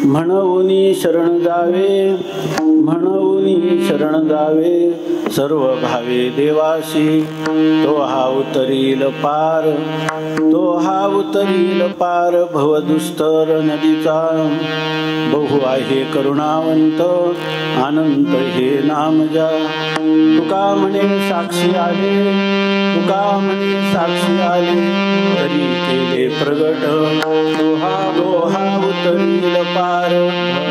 म्हणूनी शरण जावे, म्हणूनी शरण जावे, सर्व भावे देवासी, तो हा उतरील पार, तो हा उतरील पार, भवदुस्तर नदीचा, बहु आहे करुणावंत, अनंत हे नाम जा. तुका म्हणे साक्षी आले, तुका म्हणे साक्षी आले, तरी केले प्रगट, तो हा उतरील पार,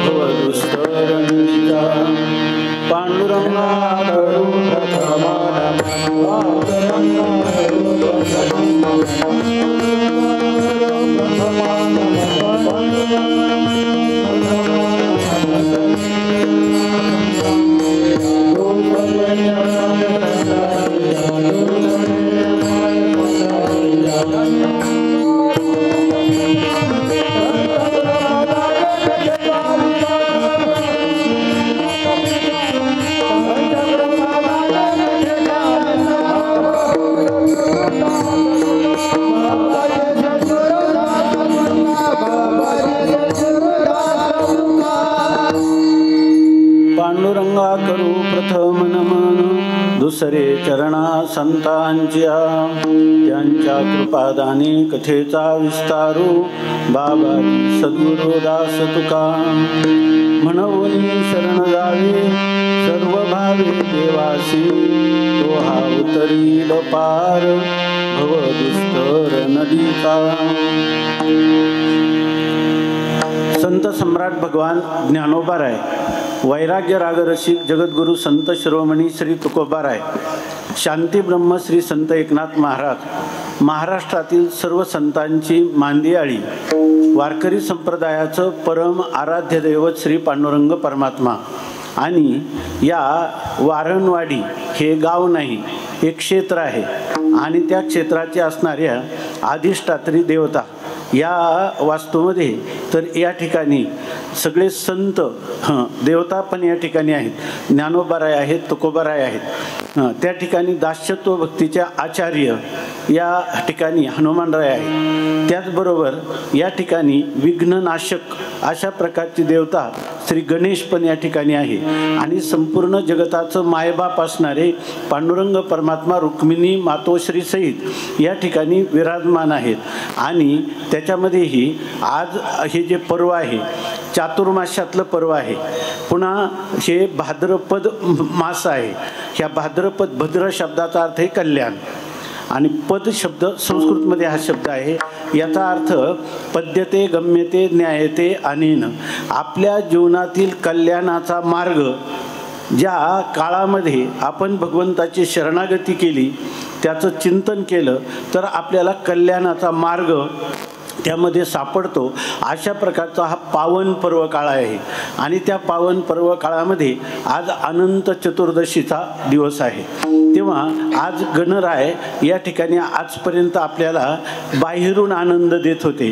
भवदुस्तर नदीचा. पांडुरंगा करू प्रथमा करू प्रथम नमन, दुसरे चरणा संतांच्या, त्यांच्या कृपादाने कथेचा विस्तारू, बाबाजी सद्गुरु दास तुका. म्हणून शरण जावे, सर्व भावे देवासी, तो हा उतरील पार, भवदुस्तर नदीचा. संत सम्राट भगवान ज्ञानोबाराय, वैराग्य रागरसिक जगद्गुरु संत शिरोमणी श्री तुकोबाराय, शांती ब्रह्म श्री संत एकनाथ महाराज, महाराष्ट्रातील सर्व संतांची मांदियाळी, वारकरी संप्रदायाचं परम आराध्य दैवत श्री पांडुरंग परमात्मा. आणि या वारणवाडी हे गाव नाही, हे क्षेत्र आहे आणि त्या क्षेत्राचे असणाऱ्या अधिष्ठात्री देवता या वास्तूमध्ये तर या ठिकाणी सगळे संत देवता पण या ठिकाणी आहेत. ज्ञानोबाराय आहेत, तुकोबाराय आहेत. त्या ठिकाणी दास्यत्व भक्तीच्या आचार्य या ठिकाणी हनुमानराय आहेत. त्याचबरोबर या ठिकाणी विघ्ननाशक अशा प्रकारची देवता श्री गणेश पण या ठिकाणी आहे. आणि संपूर्ण जगताचं मायबाप असणारे पांडुरंग परमात्मा रुक्मिणी मातोश्री सहित या ठिकाणी विराजमान आहेत. आणि त्याच्यामध्येही आज हे जे पर्व आहे चातुर्मास्यातलं पर्व आहे. पुन्हा हे भाद्रपद मास आहे. ह्या भाद्रपद भद्र शब्दाचा अर्थ आहे कल्याण आणि पद शब्द संस्कृतमध्ये हा शब्द आहे. याचा अर्थ पद्यते गम्यते न्यायते अनेन. आपल्या जीवनातील कल्याणाचा मार्ग ज्या काळामध्ये आपण भगवंताची शरणागती केली, त्याचं चिंतन केलं तर आपल्याला कल्याणाचा मार्ग त्यामध्ये सापडतो. अशा प्रकारचा हा पावन पर्व काळ आहे. आणि त्या पावन पर्व काळामध्ये आज अनंत चतुर्दशीचा दिवस आहे. तेव्हा आज गणराय या ठिकाणी आजपर्यंत आपल्याला बाहेरून आनंद देत होते.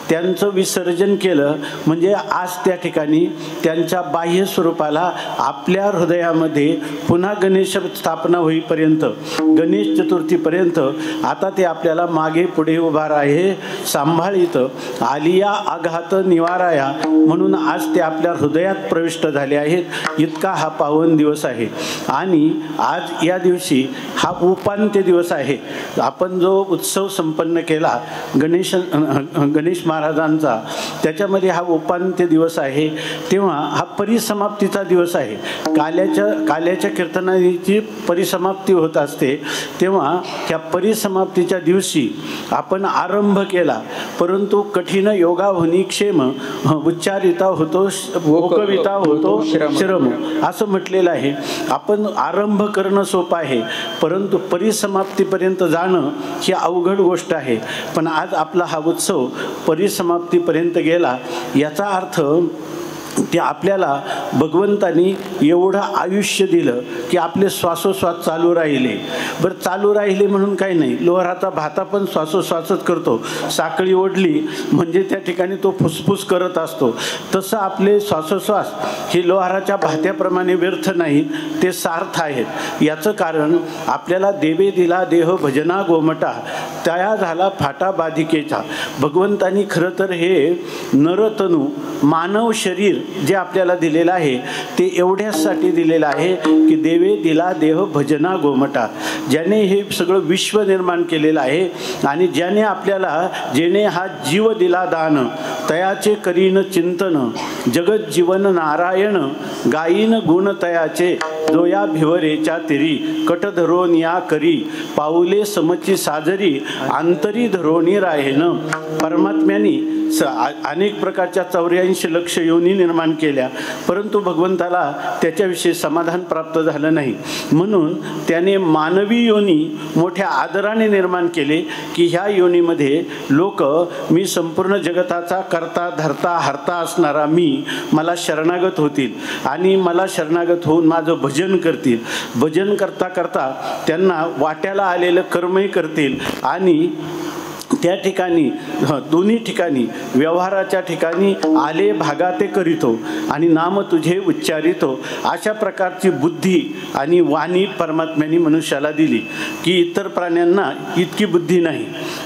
त्यांचं विसर्जन केलं म्हणजे आज त्या ठिकाणी त्यांच्या बाह्य स्वरूपाला आपल्या हृदयामध्ये पुन्हा गणेश स्थापना होईपर्यंत, गणेश चतुर्थीपर्यंत आता ते आपल्याला मागे पुढे उभा आहे, सांभाळीत आलिया आघात निवाराया म्हणून आज ते आपल्या हृदयात प्रविष्ट झाले आहेत. इतका हा पावन दिवस आहे. आणि आज या दिवशी हा उपांत्य दिवस आहे. आपण जो उत्सव संपन्न केला गणेश महाराजांचा, त्याच्यामध्ये हा उपांत्य दिवस आहे. तेव्हा हा परिसमाप्तीचा दिवस आहे. काल्याच्या कीर्तनाची परिसमाप्ती होत असते. तेव्हा त्या परिसमाप्तीच्या दिवशी आपण आरंभ केला, परंतु कठीण योगावनी क्षेम उच्चारिता होतो ओकविता होतो श्रम असं म्हटलेलं आहे. आपण आरंभ करणं सोपं आहे, परंतु परिसमाप्तीपर्यंत जाणं ही अवघड गोष्ट आहे. पण आज आपला हा उत्सव परिसमाप्तीपर्यंत गेला. याचा अर्थ ते आपल्याला भगवंतानी एवढं आयुष्य दिलं की आपले श्वासोश्वास चालू राहिले. बरं, चालू राहिले म्हणून काही नाही. लोहाराचा भाता पण श्वासोश्वासच करतो. साखळी ओढली म्हणजे त्या ठिकाणी तो फुसफुस करत असतो. तसं आपले श्वासोश्वास हे लोहाराच्या भात्याप्रमाणे व्यर्थ नाहीत, ते सार्थ आहेत. याचं कारण आपल्याला देवे दिला देह भजना गोमटा, तया झाला फाटा बाधिकेचा. भगवंतानी खरं तर हे नरतनू मानव शरीर जे आपल्याला दिलेलं आहे ते एवढ्यासाठी दिलेलं आहे की देवे दिला देह भजना गोमटा. ज्याने हे सगळं विश्व निर्माण केलेलं आहे आणि ज्याने आपल्याला जेणे हा जीव दिला दान तयाचे करीन चिंतन जगत जीवन नारायण गायीन गुण तयाचे जोया भिवरेच्या तिरी कट धरोन या करी पाऊले समची साजरी आंतरी धरोणी राहेन. परमात्म्यानी अनेक प्रकारच्या 84 लक्ष योनी निर्माण केल्या, परंतु भगवंताला त्याच्याविषयी समाधान प्राप्त झालं नाही. म्हणून त्याने मानवी योनी मोठ्या आदराने निर्माण केले की ह्या योनीमध्ये लोक मी संपूर्ण जगताचा करता धरता हरता असणारा मला शरणागत होतील आणि मला शरणागत होऊन माझं भजन करतील. भजन करता करता त्यांना वाट्याला आलेलं कर्मही करतील आणि त्या ठिकाणी दोन्ही ठिकाणी व्यवहाराच्या ठिकाणी आले भागा ते करीतो आणि नाम तुझे उच्चारितो. अशा प्रकारची बुद्धी आणि वाणी परमात्म्याने मनुष्याला दिली की इतर प्राण्यांना इतकी बुद्धी नाही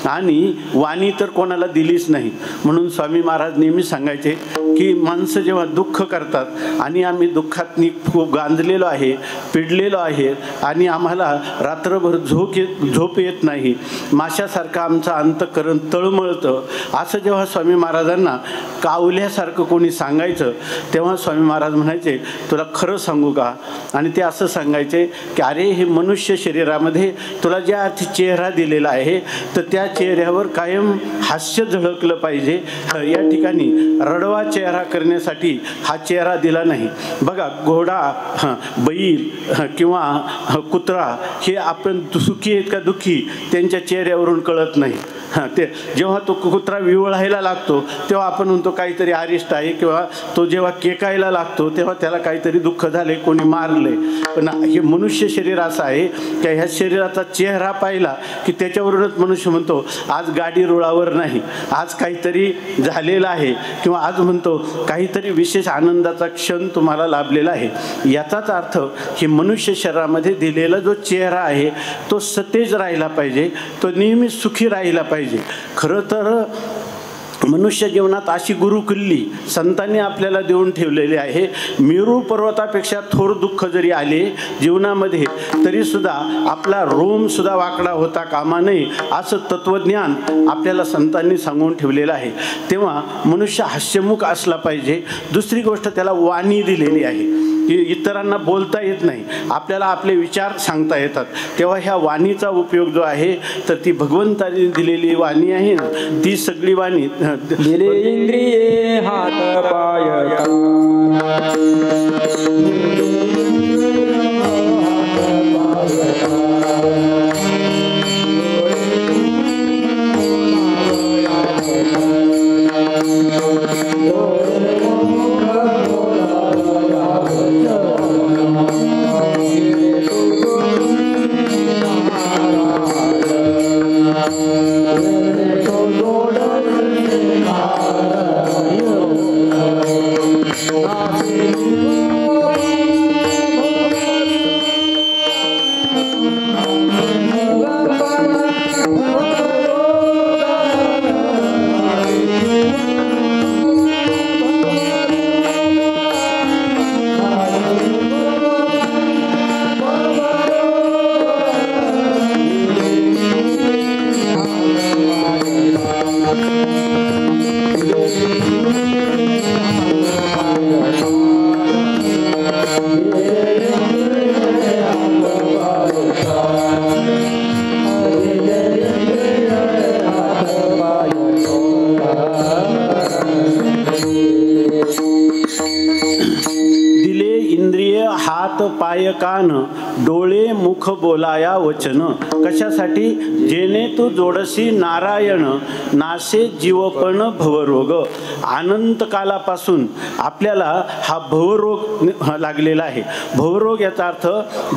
आणि वाणी तर कोणाला दिलीच नाही. म्हणून स्वामी महाराज नेहमी सांगायचे की माणसं जेव्हा दुःख करतात आणि आम्ही दुःखात खूप गांजलेलो आहे, पिडलेलो आहे आणि आम्हाला रात्रभर झोप येत नाही, माशासारखं आमचा अंतःकरण तळमळतं, असं जेव्हा स्वामी महाराजांना कावल्यासारखं कोणी सांगायचं तेव्हा स्वामी महाराज म्हणायचे तुला खरं सांगू का? आणि ते असं सांगायचे की अरे हे मनुष्य शरीरामध्ये तुला ज्या अर्थी चेहरा दिलेला आहे तर त्या चेहऱ्यावर कायम हास्य झळकलं पाहिजे. या ठिकाणी रडवा चेहरा करण्यासाठी हा चेहरा दिला नाही. बघा घोडा, बैल किंवा कुत्रा हे आपण सुखी आहेत का दुःखी त्यांच्या चेहऱ्यावरून कळत नाही. ते जेव्हा तो कुत्रा विवळायला लागतो तेव्हा आपण म्हणतो काहीतरी अरिष्ट आहे, किंवा तो जेव्हा केकायला लागतो तेव्हा त्याला काहीतरी दुःख झाले, कोणी मारले. पण हे मनुष्य शरीर असं आहे की ह्या शरीराचा चेहरा पाहिला की त्याच्यावरूनच मनुष्य म्हणतो आज गाडी रुळावर नाही, आज काहीतरी झालेलं आहे, किंवा आज म्हणतो काहीतरी विशेष आनंदाचा क्षण तुम्हाला लाभलेला आहे. याचाच अर्थ हे मनुष्य शरीरामध्ये दिलेला जो चेहरा आहे तो सतेज राहिला पाहिजे, तो नेहमी सुखी राहिला पाहिजे. खरं तर मनुष्य जीवनात अशी गुरुकिल्ली संतांनी आपल्याला देऊन ठेवलेली आहे. मेरू पर्वतापेक्षा थोर दुःख जरी आले जीवनामध्ये तरीसुद्धा आपला रोमसुद्धा वाकडा होता कामा नये असं तत्त्वज्ञान आपल्याला संतांनी सांगून ठेवलेलं आहे. तेव्हा मनुष्य हास्यमुख असला पाहिजे. दुसरी गोष्ट त्याला वाणी दिलेली आहे की इतरांना बोलता येत नाही, आपल्याला आपले विचार सांगता येतात. तेव्हा ह्या वाणीचा उपयोग जो आहे तर ती भगवंताने दिलेली वाणी आहे ना, ती सगळी वाणी दिले इंद्रिये हात पाय पाय कान डोळे मुख बोलाया वचन. कशासाठी? जेणे तू जोडसी नारायण नासे जीवपण भवरोग. अनंत कालापासून आपल्याला हा भवरोग लागलेला आहे. भवरोग याचा अर्थ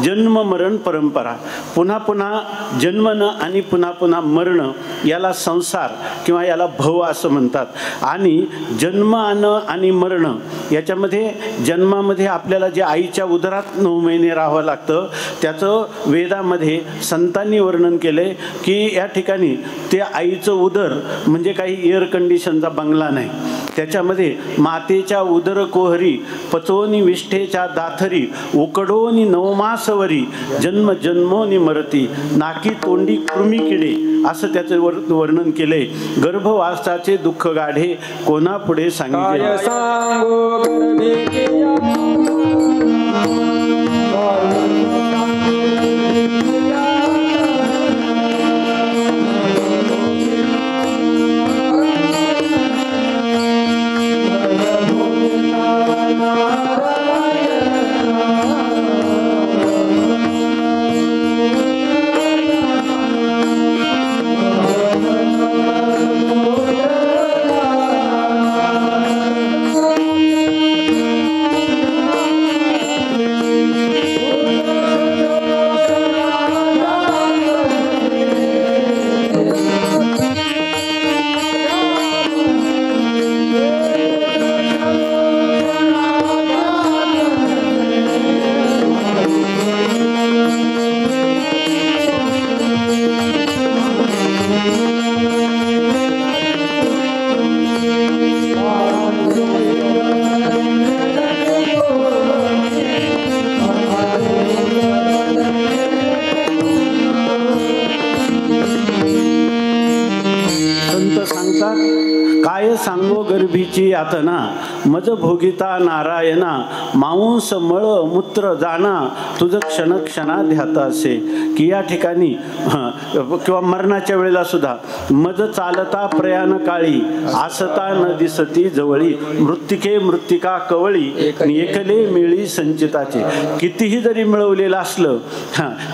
जन्म मरण परंपरा, पुन्हा पुन्हा जन्मणं आणि पुन्हा पुन्हा मरणं, याला संसार किंवा याला भव असं म्हणतात. आणि जन्म आणि मरण याच्यामध्ये जन्मामध्ये आपल्याला जे आईच्या उदरात 9 महिने राहावं लागतं त्याचं वेदामध्ये संतांनी वर्णन केलंय की या ठिकाणी ते आईचं उदर म्हणजे काही एअर कंडिशनचा बंगला नाही, त्याच्यामध्ये मातेच्या उदर कोहरी पचोनी विष्ठेच्या दाथरी उकडोनी नवमासवरी जन्म जन्मोनी मरती नाकी तोंडी कृमी किडे असं त्याचं वर्णन केलंय. गर्भवासाचे दुःख गाढे कोणापुढे सांगितले. काय सांगो गर्भीची यातना मज भोगिता नारायणा मांस मळ मूत्र जाना तुझं क्षण क्षणा ध्यात असे. की या ठिकाणी किंवा मरणाच्या वेळेला सुद्धा मज चालता प्रयाण काळी आसता न दिसती जवळी मृत्तिके मृत्तिका कवळी एकले मिळी संचिताचे. कितीही जरी मिळवलेलं असलं,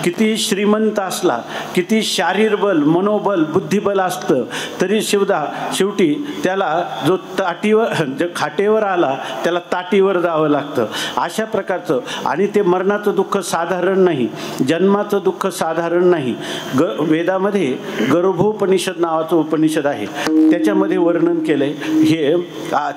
किती श्रीमंत असला, किती शारीर बल मनोबल बुद्धिबल असतं तरी शेवटी त्याला जो खाटेवर आला त्याला ताटीवर जावं लागतं. अशा प्रकारचं. आणि ते मरणाचं दुःख साधारण नाही, जन्माचं दुःख साधारण नाही. वेदामध्ये गर्भोपनिषद नावाचं उपनिषद आहे, त्याच्यामध्ये वर्णन केलंय. हे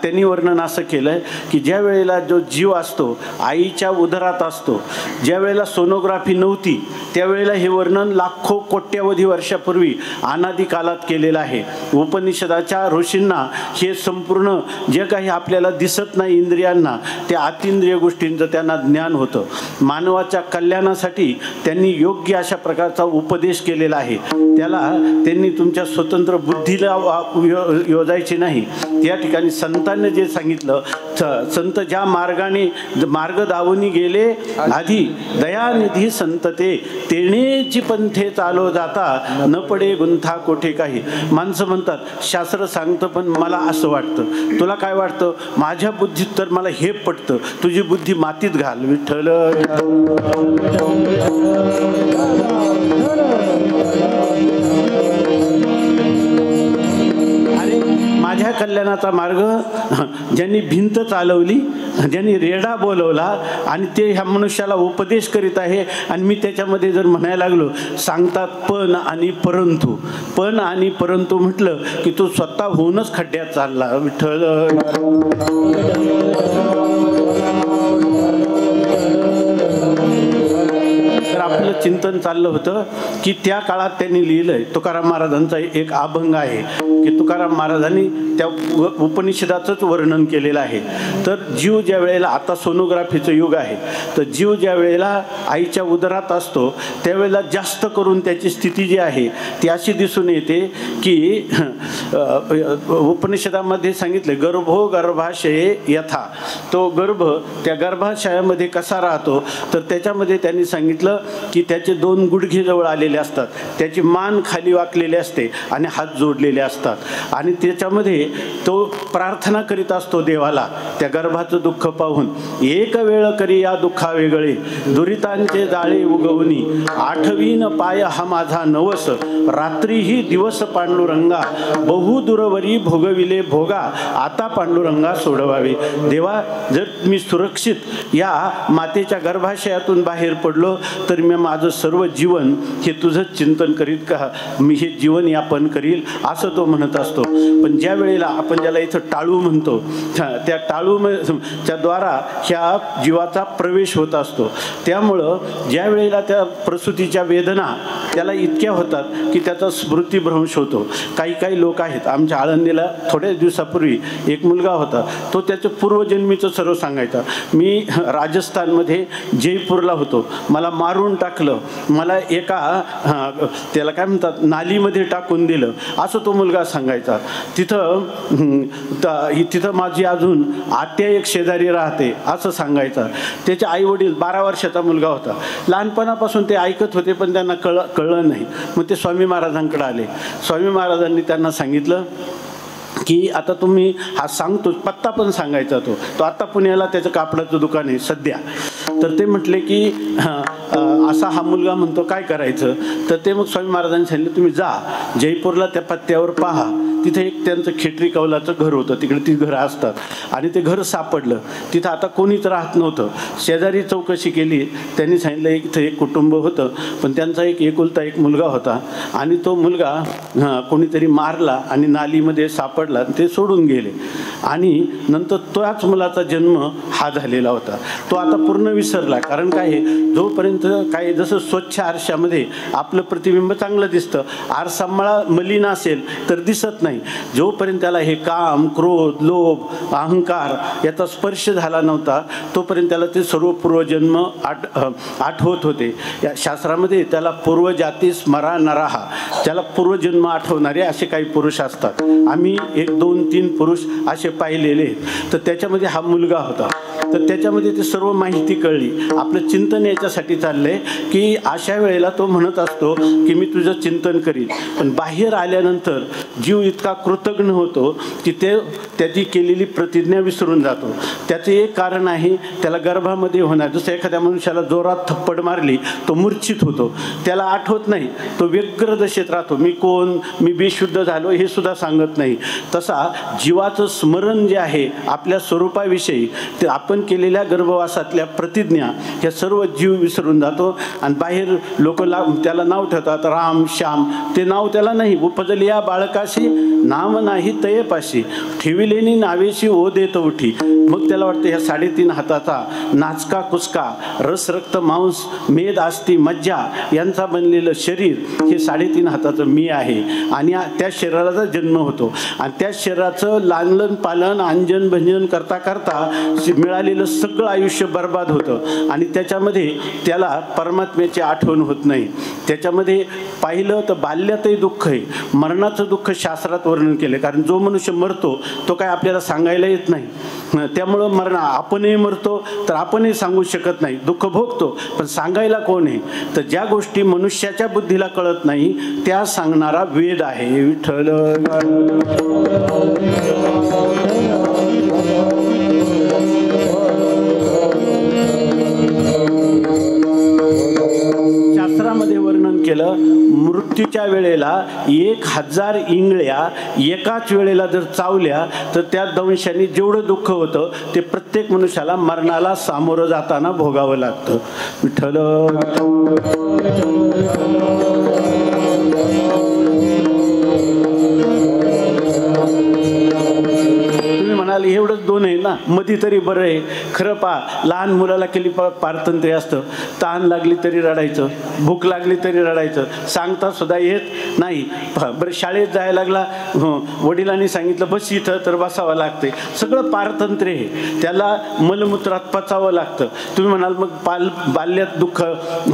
त्यांनी वर्णन असं केलंय की ज्या वेळेला जो जीव असतो आईच्या उदरात असतो, ज्या वेळेला सोनोग्राफी नव्हती त्यावेळेला हे वर्णन लाखो कोट्यावधी वर्षापूर्वी अनादी कालात केलेलं आहे. उपनिषदाच्या ऋषींना हे संपूर्ण जे काही आपल्याला दिसत नाही इंद्रियांना, त्या अतिंद्रिय गोष्टींचं त्यांना ज्ञान होतं. मानवाच्या कल्याणासाठी त्यांनी योग्य अशा प्रकारचा उपदेश केलेला आहे. त्याला त्यांनी तुमच्या स्वतंत्र बुद्धीला योजायची नाही. त्या ठिकाणी संतांनी जे सांगितलं, संत ज्या मार्गाने मार्ग दावून गेले आधी दयानिधी संत ते तेणेची पंथे चालो जाता न पडे गुंथा कोठे काही. माणसं म्हणतात शास्त्र सांगतं पण मला असं वाटतं. तुला काय वाटतं? माझ्या बुद्धीत तर मला हे पटतं, तुझी बुद्धी मातीत घाल विठ्ठल. माझ्या कल्याणाचा मार्ग ज्यांनी भिंत चालवली, ज्यांनी रेडा बोलवला आणि ते ह्या मनुष्याला उपदेश करीत आहे. आणि मी त्याच्यामध्ये जर म्हणायला लागलो, सांगतात पण आणि परंतु, पण आणि परंतु म्हटलं की तू स्वतः होऊनच खड्ड्यात चालला विठ्ठल. आपलं चिंतन चाललं होतं की त्या काळात त्यांनी लिहिलंय. तुकाराम महाराजांचा एक अभंग आहे की तुकाराम महाराजांनी त्या उपनिषदाचंच वर्णन केलेलं आहे. तर जीव ज्या वेळेला, आता सोनोग्राफीचं युग आहे, तर जीव ज्या वेळेला आईच्या उदरात असतो त्यावेळेला जास्त करून त्याची स्थिती जी आहे ती अशी दिसून येते की उपनिषदामध्ये सांगितले गर्भो गर्भाशये यथा. तो गर्भ त्या गर्भाशयामध्ये कसा राहतो तर त्याच्यामध्ये त्यांनी सांगितलं की त्याचे 2 गुडघे जवळ आलेले असतात, त्याची मान खाली वाकलेली असते आणि हात जोडलेले असतात. आणि त्याच्यामध्ये तो प्रार्थना करीत असतो देवाला त्या गर्भाचं दुःख पाहून. एक वेळ करी या दुःखा वेगळे दुरितांचे जाळे उगवणी आठवीन पाय हा माझा नवस रात्रीही दिवस पांडुरंगा बहु दूरवरी भोगविले भोगा आता पांडुरंगा सोडवावे. देवा, जर मी सुरक्षित या मातेच्या गर्भाशयातून बाहेर पडलो तर मी माझं सर्व जीवन हे तुझं चिंतन करीत का, मी हे जीवन यापन करील असं तो म्हणत असतो. पण ज्या वेळेला आपण ज्याला इथं टाळू म्हणतो, त्या टाळूच्या द्वारा ह्या जीवाचा प्रवेश होत असतो. त्यामुळं ज्या वेळेला त्या प्रसूतीच्या वेदना त्याला इतक्या होतात की त्याचा स्मृतिभ्रंश होतो. काही काही लोक आहेत, आमच्या आळंदीला थोड्याच दिवसापूर्वी एक मुलगा होता, तो त्याचं पूर्वजन्मीचं सर्व सांगायचा. मी राजस्थानमध्ये जयपूरला होतो, मला मारून टाकलं, मला एका त्याला काय म्हणतात नालीमध्ये टाकून दिलं, असं तो मुलगा सांगायचा. तिथं माझी अजून आत्या एक शेजारी राहते असं सांगायचा. त्याचे आई वडील 12 वर्षाचा मुलगा होता. लहानपणापासून ते ऐकत होते पण त्यांना कळलं नाही. मग ते स्वामी महाराजांकडे आले. स्वामी महाराजांनी त्यांना सांगितलं की आता तुम्ही हा सांगतो, पत्ता पण सांगायचा तो आता पुण्याला त्याचं कापडाचं दुकान आहे सध्या. तर ते म्हटले की असा हा मुलगा म्हणतो, काय करायचं? तर ते मग स्वामी महाराजांनी सांगितलं तुम्ही जा जयपूरला त्या पत्त्यावर पहा, तिथे एक त्यांचं खेटरी कौलाचं घर होतं, तिकडे ती घरं असतात. आणि ते घर सापडलं. तिथं आता कोणीच राहत नव्हतं. शेजारी चौकशी केली, त्यांनी सांगितलं इथं एक कुटुंब होतं, पण त्यांचा एक एकुलता एक मुलगा होता आणि तो मुलगा कोणीतरी मारला आणि नालीमध्ये सापडला, ते सोडून गेले. आणि नंतर त्याच मुलाचा जन्म हा झालेला होता. तो आता पूर्ण विसरला. कारण काय, जोपर्यंत काय जसं स्वच्छ आरशामध्ये आपलं प्रतिबिंब चांगलं दिसतं, आरसा मलिन असेल तर दिसत नाही. जोपर्यंत त्याला हे काम, क्रोध, लोभ, अहंकार याचा स्पर्श झाला नव्हता तोपर्यंत त्याला ते सर्व पूर्वजन्म आठवत होते. या शास्त्रामध्ये त्याला पूर्वजाती स्मरा नराहा, त्याला पूर्वजन्म आठवणारे असे काही पुरुष असतात. आम्ही 1, 2, 3 पुरुष असे पाहिलेले. तर त्याच्यामध्ये हा मुलगा होता. तर त्याच्यामध्ये ते सर्व माहिती कळली. आपलं चिंतन याच्यासाठी चाललंय की अशा वेळेला तो म्हणत असतो की मी तुझं चिंतन करीन. पण बाहेर आल्यानंतर जीव इतका कृतज्ञ होतो की त्याची केलेली प्रतिज्ञा विसरून जातो. त्याचं एक कारण आहे, त्याला गर्भामध्ये होणार. जसं एखाद्या मनुष्याला जोरात थप्पड मारली तो मूर्छित होतो, त्याला आठवत नाही, तो व्यग्र दशेत राहतो. मी कोण, मी बेशुद्ध झालो हे सुद्धा सांगत नाही. तसा जीवाचं स्मरण जे आहे आपल्या स्वरूपाविषयी, ते आपण केलेल्या गर्भवासातल्या प्रतिज्ञा ह्या सर्व जीव विसरून जातो. आणि बाहेर लोक त्याला नाव ठेवतात राम श्याम, ते नाव त्याला नाही. उपजली या बाळकाशी नाम नाही तयेपाशी, ठेविलेनी नावेशी ओ देत उठी. मग त्याला वाटतं ह्या 3.5 हाताचा नाचका कुचका रस रक्त मांस मेद आस्ती मज्जा यांचा बनलेलं शरीर हे 3.5 हाताचं मी आहे. आणि त्या शरीराचा जन्म होतो आणि त्या शरीराचं लालन पालन अंजन भंजन करता करता मिळालेलं सगळं आयुष्य बर्बाद होतं. आणि त्याच्यामध्ये त्याला परमात्म्याची आठवण होत नाही. त्याच्यामध्ये पाहिलं तर बाल्यातही दुःख आहे, मरणाचं दुःख शास्त्रात वर्णन केलं. कारण जो मनुष्य मरतो तो काय आपल्याला सांगायला येत नाही. त्यामुळं मरण, आपणही मरतो तर आपणही सांगू शकत नाही, दुःख भोगतो, पण सांगायला कोण आहे? तर ज्या गोष्टी मनुष्याच्या बुद्धीला कळत नाही त्या सांगणारा वेद आहे. विठ्ठल शास्त्रामध्ये वर्णन केलं, मृत्यूच्या वेळेला 1000 इंगळ्या एकाच वेळेला जर चावल्या तर त्या दंशाने जेवढं दुःख होतं ते प्रत्येक मनुष्याला मरणाला सामोरं जाताना भोगावं लागतं. विठ्ठल एवढंच 2 आहे ना, मधी तरी बरं आहे. खरं पहा, लहान मुलाला केली पारतंत्र्य असतं, तहान लागली तरी रडायचं, भूक लागली तरी रडायचं, सांगता सुद्धा येत नाही. बरं शाळेत जायला लागला, वडिलांनी सांगितलं बस इथं, तर बसावं लागते. सगळं पारतंत्र्य आहे, त्याला मलमूत्रात पचावं लागतं. तुम्ही म्हणाल मग बाल्यात दुःख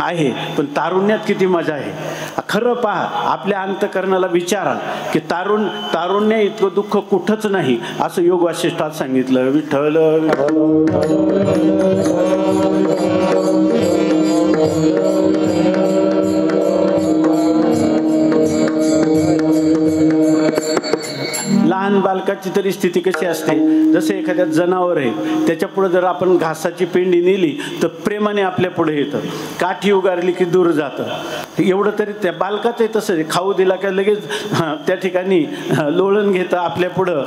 आहे पण तारुण्यात किती मजा आहे. खरं पहा, आपल्या अंतःकरणाला विचारा की तारुण्य इतकं दुःख कुठंच नाही असं योग वासिष्ठात सांगितलं. विठ्ठल लहान बालक मालकाची तरी स्थिती कशी असते, जसं एखाद्या जनावर आहे त्याच्या पुढे जर आपण घासाची पेंडी नेली तर प्रेमाने आपल्या पुढे येतं, काठी उगारली की दूर जातं. एवढं तरी त्या बालकाचंही तसं आहे, खाऊ दिला का लगेच त्या ठिकाणी लोळण घेतं आपल्या पुढं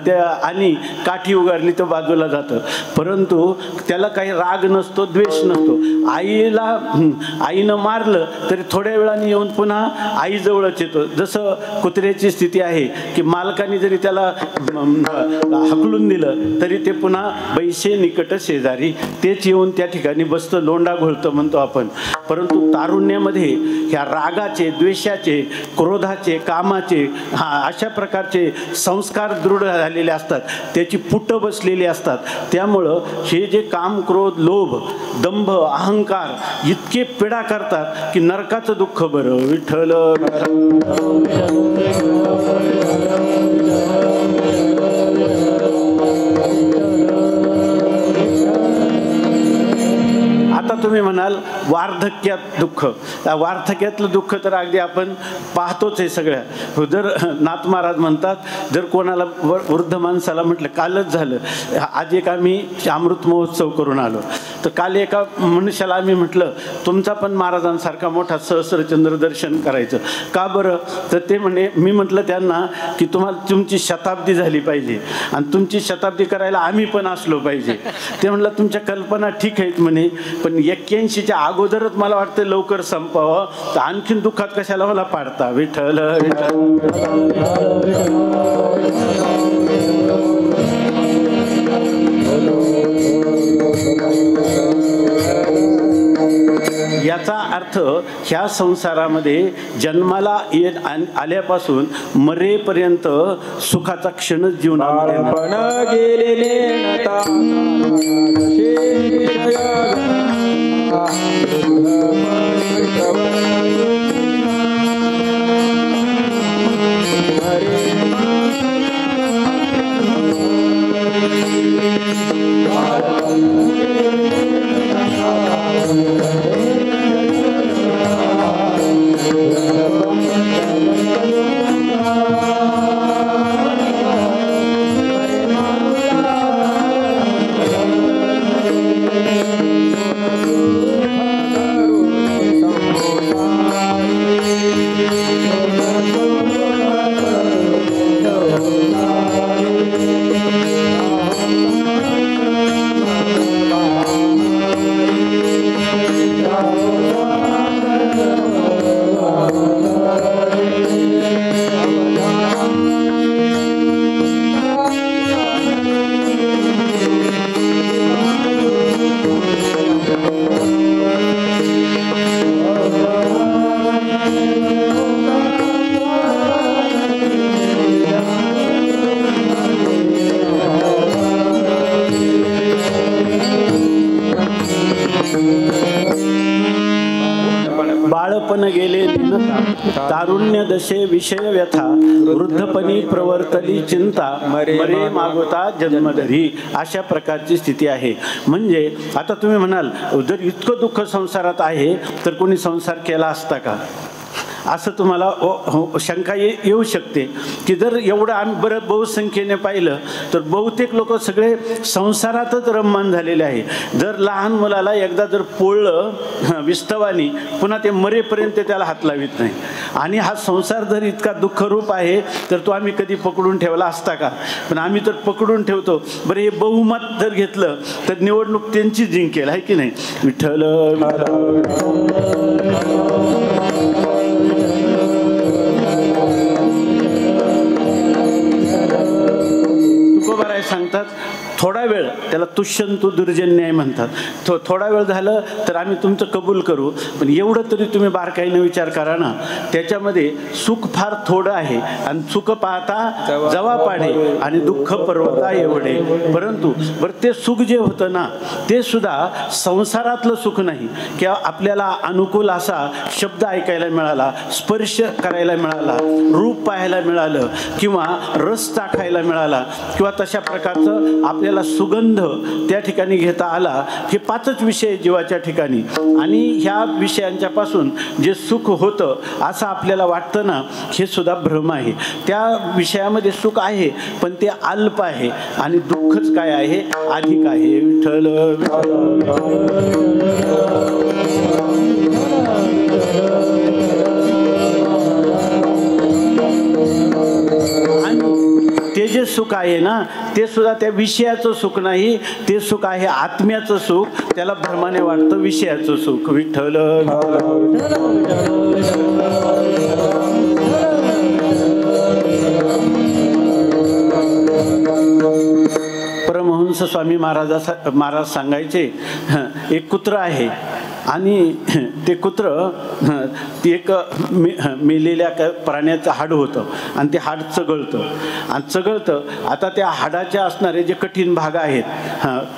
त्या, आणि काठी उगारली तर बाजूला जातं. परंतु त्याला काही राग नसतो, द्वेष नसतो. आईनं मारलं तरी थोड्या वेळाने येऊन पुन्हा आईजवळच येतो. जसं कुत्र्याची स्थिती आहे की मालकाने जरी त्याला हकलून दिलं तरी ते पुन्हा बैसे निकट शेजारी तेच येऊन त्या ठिकाणी बसतं, लोंडा घोळतं म्हणतो आपण. परंतु तारुण्यामध्ये ह्या रागाचे, द्वेषाचे, क्रोधाचे, कामाचे अशा प्रकारचे संस्कार दृढ झालेले असतात, त्याची पुटं बसलेली असतात. त्यामुळं हे जे काम, क्रोध, लोभ, दंभ, अहंकार इतके पीडा करतात की नरकाचं दुःख बरं. विठ्ठल आता तुम्ही म्हणाल वार्धक्यात दुःख, वार्धक्यातलं दुःख तर अगदी आपण पाहतोच आहे सगळ्या. जर नाथ महाराज म्हणतात, जर कोणाला वृद्ध माणसाला म्हटलं, कालच झालं, आज एक आम्ही अमृत महोत्सव करून आलो, तर काल एका मनुष्याला आम्ही म्हटलं तुमचा पण महाराजांसारखा मोठा सहस्रचंद्र दर्शन करायचं का बरं, तर ते म्हणे, मी म्हटलं त्यांना की तुम्हाला तुमची शताब्दी झाली पाहिजे आणि तुमची शताब्दी करायला आम्ही पण असलो पाहिजे. ते म्हटलं तुमच्या कल्पना ठीक आहेत म्हणे, पण 81च्या अगोदरच मला वाटतं लवकर संपावं, तर आणखीन दुःखात कशाला मला पाडता. विठ्ठल याचा अर्थ ह्या संसारामध्ये जन्माला आल्यापासून मरेपर्यंत सुखाचा क्षणच जीवनामध्ये बाळपण गेले दीनता, तारुण्य दशे विषय व्यथा, वृद्धपणी प्रवर्तली चिंता, मरे मागोता जन्मधरी. अशा प्रकारची स्थिती आहे. म्हणजे आता तुम्ही म्हणाल, जर इतकं दुःख संसारात आहे तर कोणी संसार केला असता का, असं तुम्हाला शंका येऊ शकते. की जर एवढं आम्ही बरं बहुसंख्येने पाहिलं तर बहुतेक लोक सगळे संसारातच रममान झालेले आहे. जर लहान मुलाला एकदा जर पोळलं विस्तवानी, पुन्हा ते मरेपर्यंत त्याला हात लावित नाही. आणि हा संसार जर इतका दुःखरूप आहे तर तो आम्ही कधी पकडून ठेवला असता का. पण आम्ही तर पकडून ठेवतो. बरं, हे बहुमत जर घेतलं तर निवडणूक त्यांची जिंकेल, आहे की नाही. विठ्ठल तुकोबाराय सांगतात, थोडा वेळ, त्याला तुष्यंतु दुर्जन्याय म्हणतात, थोडा वेळ झालं तर आम्ही तुमचं कबूल करू, पण एवढं तरी तुम्ही बारकाईने विचार करा ना. त्याच्यामध्ये सुख फार थोडं आहे आणि सुख पाहता जवा पाडे आणि दुःख पर्वता एवढे. परंतु बरं, ते सुख जे होतं ना ते सुद्धा संसारातलं सुख नाही, किंवा आपल्याला अनुकूल असा शब्द ऐकायला मिळाला, स्पर्श करायला मिळाला, रूप पाहायला मिळालं, किंवा रस चाखायला मिळाला, किंवा तशा प्रकारचं आपल्याला आपल्याला सुगंध त्या ठिकाणी घेता आला. हे 5च विषय जीवाच्या ठिकाणी, आणि ह्या विषयांच्या पासून जे सुख होतं असं आपल्याला वाटतं ना, हे सुद्धा भ्रम आहे. त्या विषयामध्ये सुख आहे पण ते अल्प आहे, आणि दुःखच काय आहे, अधिक आहे. विठ्ठल ते जे सुख आहे ना, ते सुद्धा त्या विषयाचं सुख नाही, ते सुख आहे आत्म्याचं सुख. त्याला भ्रमाने वाटतं विषयाचं सुख. विठ्ठल परमहंस स्वामी महाराज सांगायचे, एक कुत्र आहे आणि ते कुत्र एक मेलेल्या प्राण्याचं हाड होतं आणि ते हाड चघळतं. आता त्या हाडाच्या असणारे जे कठीण भाग आहेत,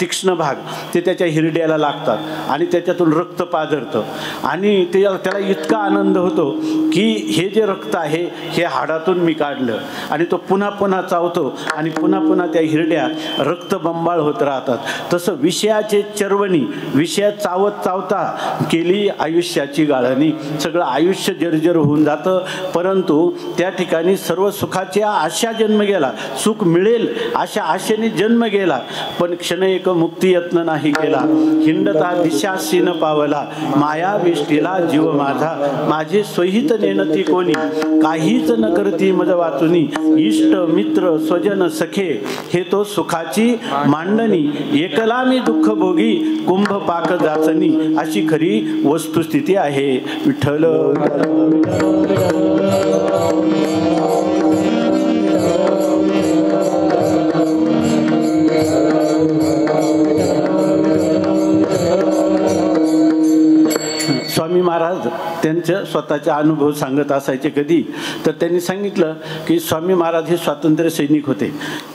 तीक्ष्ण भाग, ते त्याच्या हिरड्याला लागतात आणि त्याच्यातून रक्त पाझरतं. आणि त्याला इतका आनंद होतो की हे जे रक्त आहे हे हाडातून मी काढलं. आणि तो पुन्हा पुन्हा चावतो आणि पुन्हा पुन्हा त्या हिरड्या रक्तबंबाळ होत राहतात. तसं विषयाचे चरवणी, विषयात चावता केली आयुष्याची गाळणी. सगळं आयुष्य जर्जर होऊन जातं. परंतु त्या ठिकाणी सर्व सुखाची आशा जन्म गेला, सुख मिळेल अशा आशेने जन्म गेला, पण क्षण एक मुक्ती यत्न नाही केला. हिंडता दिशासी न पावला, माया विष्टीला जीव माझा. माझे स्वहित नेणती कोणी, काहीच न करती मज वाचुनी. इष्ट मित्र स्वजन सखे, हे तो सुखाची मांडणी. एकला मी दुःख भोगी, कुंभ पाक जाचनी. अशी खरी वस्तुस्थिती आहे. विठ्ठल स्वामी महाराज त्यांचं स्वतःचा अनुभव सांगत असायचे. कधी तर त्यांनी सांगितलं की स्वामी महाराज हे स्वातंत्र्य सैनिक होते.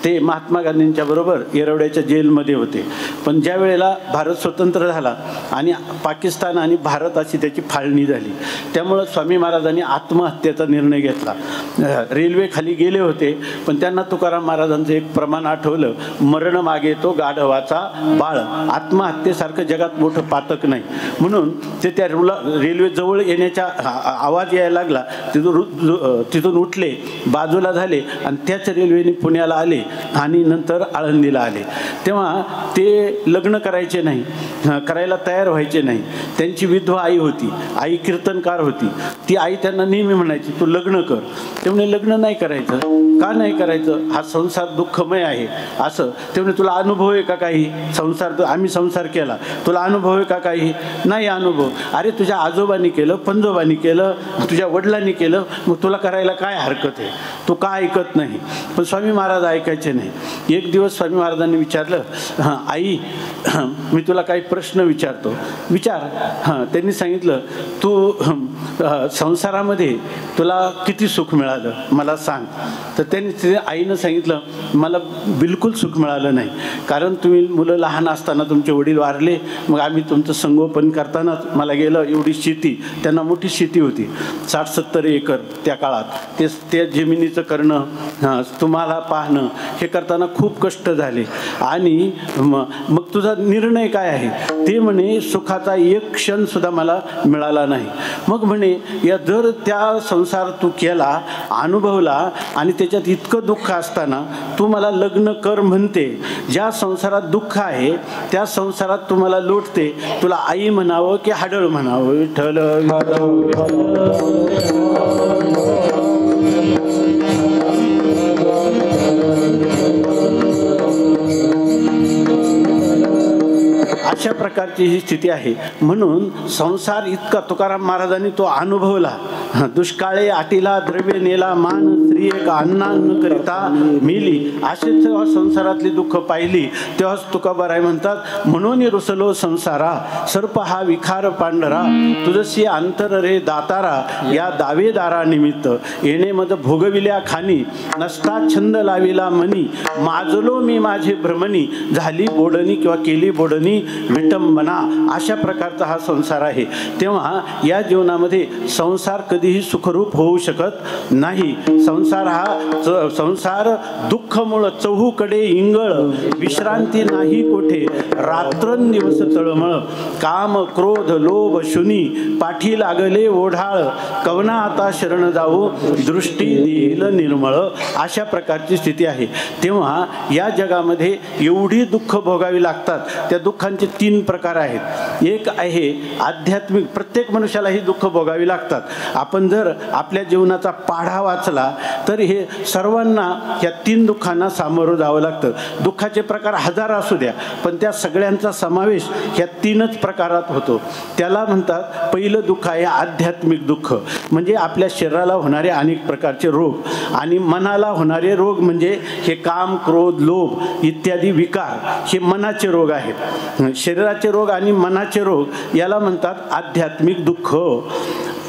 ते महात्मा गांधींच्या बरोबर येरवड्याच्या जेलमध्ये होते. पण ज्या वेळेला भारत स्वतंत्र झाला आणि पाकिस्तान आणि भारत अशी त्याची फाळणी झाली, त्यामुळं स्वामी महाराजांनी आत्महत्येचा निर्णय घेतला. रेल्वे खाली गेले होते, पण त्यांना तुकाराम महाराजांचं एक प्रमाण आठवलं, मरण मागे तो गाढवाचा बाळ. आत्महत्येसारखं जगात मोठं पातक नाही. म्हणून ते त्या रेल्वे जवळ येण्याचा आवाज यायला लागला, तिथून उठले, बाजूला झाले आणि त्याच रेल्वेने पुण्याला आले आणि नंतर आळंदीला आले. तेव्हा ते लग्न करायचे नाही, करायला तयार व्हायचे नाही. त्यांची विधवा आई होती, आई कीर्तनकार होती. ती आई त्यांना नेहमी म्हणायची, तू लग्न कर. ते म्हणे लग्न नाही करायचं. का नाही करायचं? हा संसार दुःखमय आहे. असं ते म्हणे, तुला अनुभव आहे का काही? आम्ही संसार केला, तुला अनुभव आहे का काही? नाही अनुभव. अरे तुझ्या आजोबांनी केलं, पंजोबांनी केलं, तुझ्या वडिलांनी केलं, मग तुला करायला काय हरकत आहे? तू का ऐकत नाही? पण स्वामी महाराज ऐकायचे नाही. एक दिवस स्वामी महाराजांनी विचारलं, आई मी तुला काही प्रश्न विचारतो, विचार. त्यांनी सांगितलं, तू संसारामध्ये तुला किती सुख मिळालं मला सांग. तर त्यांनी आईनं सांगितलं, मला बिलकुल सुख मिळालं नाही, कारण तुम्ही मुलं लहान असताना तुमचे वडील वारले, मग आम्ही तुमचं संगोपन करताना मला गेलं. एवढी शेती, त्यांना मोठी शेती होती, 60-70 एकर त्या काळात. त्या जमिनीचं करणं, तुम्हाला पाहणं, हे करताना खूप कष्ट झाले. आणि मग तुझा निर्णय काय आहे? ते म्हणे, सुखाचा एक क्षण सुद्धा मला मिळाला नाही. मग म्हणे, या जर त्या संसार तू केला, अनुभवला, आणि त्याच्यात इतकं दुःख असताना तू मला लग्न कर म्हणते, ज्या संसारात दुःख आहे त्या संसारात तू मला लोटते, तुला आई म्हणावं की हाडळ म्हणावं? विठ्ठल अशा प्रकारची ही स्थिती आहे. म्हणून संसार इतका तुकाराम महाराजांनी तो अनुभवला. दुष्काळे आटीला द्रव्य नेला मान, स्त्री एक अन्ना न करिता मेली. असे जेव्हा संसारातली दुःख पाहिली तेव्हाच तुकोबाराय म्हणतात, म्हणून रुसलो संसारा, सर्प हा विखार पांढरा, तुझसी अंतर रे दातारा, या दावेदारा निमित्त येणे मद भोगविल्या खानी, नसता छंद लाविला मनी, माजलो मी माझे भ्रमणी, झाली बोडणी किंवा केली बोडणी विटंबना. अशा प्रकारचा हा संसार आहे. तेव्हा या जीवनामध्ये संसार कधी कधीही सुखरूप होऊ शकत नाही. संसार दुःखमुळं चहूकडे इंगळ, विश्रांती नाही कोठे रात्रंदिवस तळमळ. काम क्रोध लोभ शुनी पाठी लागले ओढाळ, कवना आता शरण जाऊ दृष्टी देईल निर्मळ. अशा प्रकारची स्थिती आहे. तेव्हा या जगामध्ये एवढी दुःख भोगावी लागतात. त्या दुःखांचे 3 प्रकार आहेत. एक आहे आध्यात्मिक, प्रत्येक मनुष्याला ही दुःख भोगावी लागतात. आपण जर आपल्या जीवनाचा पाढा वाचला तर हे सर्वांना ह्या 3 दुःखांना सामोरं जावं लागतं. दुःखाचे प्रकार 1000 असू द्या, पण त्या सगळ्यांचा समावेश ह्या 3च प्रकारात होतो. त्याला म्हणतात, पहिलं दुःख आहे आध्यात्मिक दुःख, म्हणजे आपल्या शरीराला होणारे अनेक प्रकारचे रोग, आणि मनाला होणारे रोग म्हणजे हे काम क्रोध लोभ इत्यादी विकार, हे मनाचे रोग आहेत. शरीराचे रोग आणि मनाचे रोग याला म्हणतात आध्यात्मिक दुःख.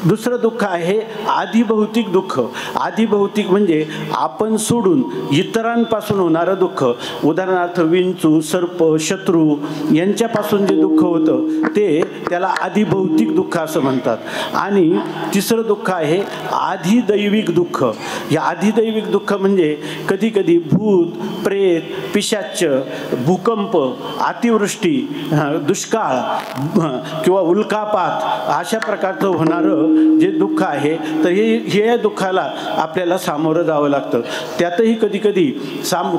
दुसरं दुःख आहे आधिभौतिक दुःख. आधिभौतिक म्हणजे आपण सोडून इतरांपासून होणारं दुःख. उदाहरणार्थ विंचू सर्प शत्रू यांच्यापासून जे दुःख होतं त्याला आधिभौतिक दुःख असं म्हणतात. आणि तिसरं दुःख आहे आधिदैविक दुःख. हे आधिदैविक दुःख म्हणजे कधी कधी भूत प्रेत पिशाच भूकंप अतिवृष्टी दुष्काळ किंवा उल्कापात अशा प्रकारचं होणारं जे दुःख आहे, तर हे दुःखाला आपल्याला सामोरं जावं लागतं. त्यातही कधी कधी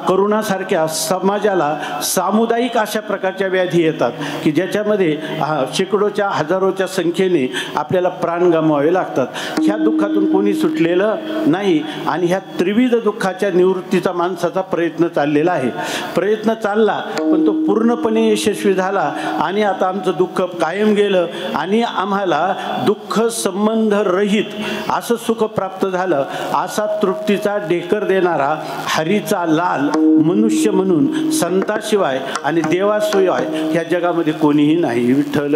करोनासारख्या समाजाला सामुदायिक अशा प्रकारच्या व्याधी येतात की ज्याच्यामध्ये शेकडोच्या हजारोच्या संख्येने आपल्याला प्राण गमवावे लागतात. ह्या दुःखातून कोणी सुटलेलं नाही आणि ह्या त्रिविध दुःखाच्या निवृत्तीचा माणसाचा प्रयत्न चाललेला आहे. प्रयत्न चालला पण तो पूर्णपणे यशस्वी झाला आणि आता आमचं दुःख कायम गेलं आणि आम्हाला दुःख संबंध रहित असं सुख प्राप्त झालं. असा तृप्तीचा ढेकर देणारा हरीचा लाल मनुष्य म्हणून संताशिवाय आणि देवाशिवाय ह्या जगामध्ये कोणीही नाही. विठ्ठल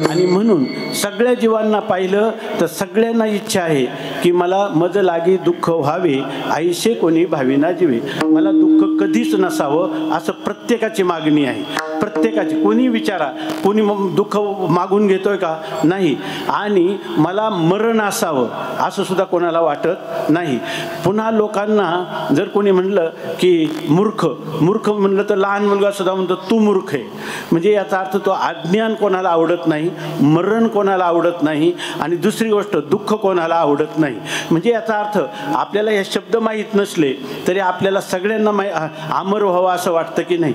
आणि म्हणून सगळ्या जीवांना पाहिलं तर सगळ्यांना इच्छा आहे की मला मज लागी दुःख व्हावे आईशे कोणी भाविना जीवे. मला दुःख कधीच नसावं असं प्रत्येकाची मागणी आहे. प्रत्येकाची. कोणी विचारा, कोणी दुःख मागून घेतोय का? नाही. आणि मला मरण असावं असं सुद्धा कोणाला वाटत नाही. पुन्हा लोकांना जर कोणी म्हणलं की मूर्ख म्हणलं तर लहान मुलगा सुद्धा म्हणतो तू मूर्ख आहे. म्हणजे याचा अर्थ तो अज्ञान कोणाला आवडत नाही, मरण कोणाला आवडत नाही आणि दुसरी गोष्ट दुःख कोणाला आवडत नाही. म्हणजे याचा अर्थ आपल्याला हे शब्द माहीत नसले तरी आपल्याला सगळ्यांना अमर व्हावं असं वाटतं की नाही.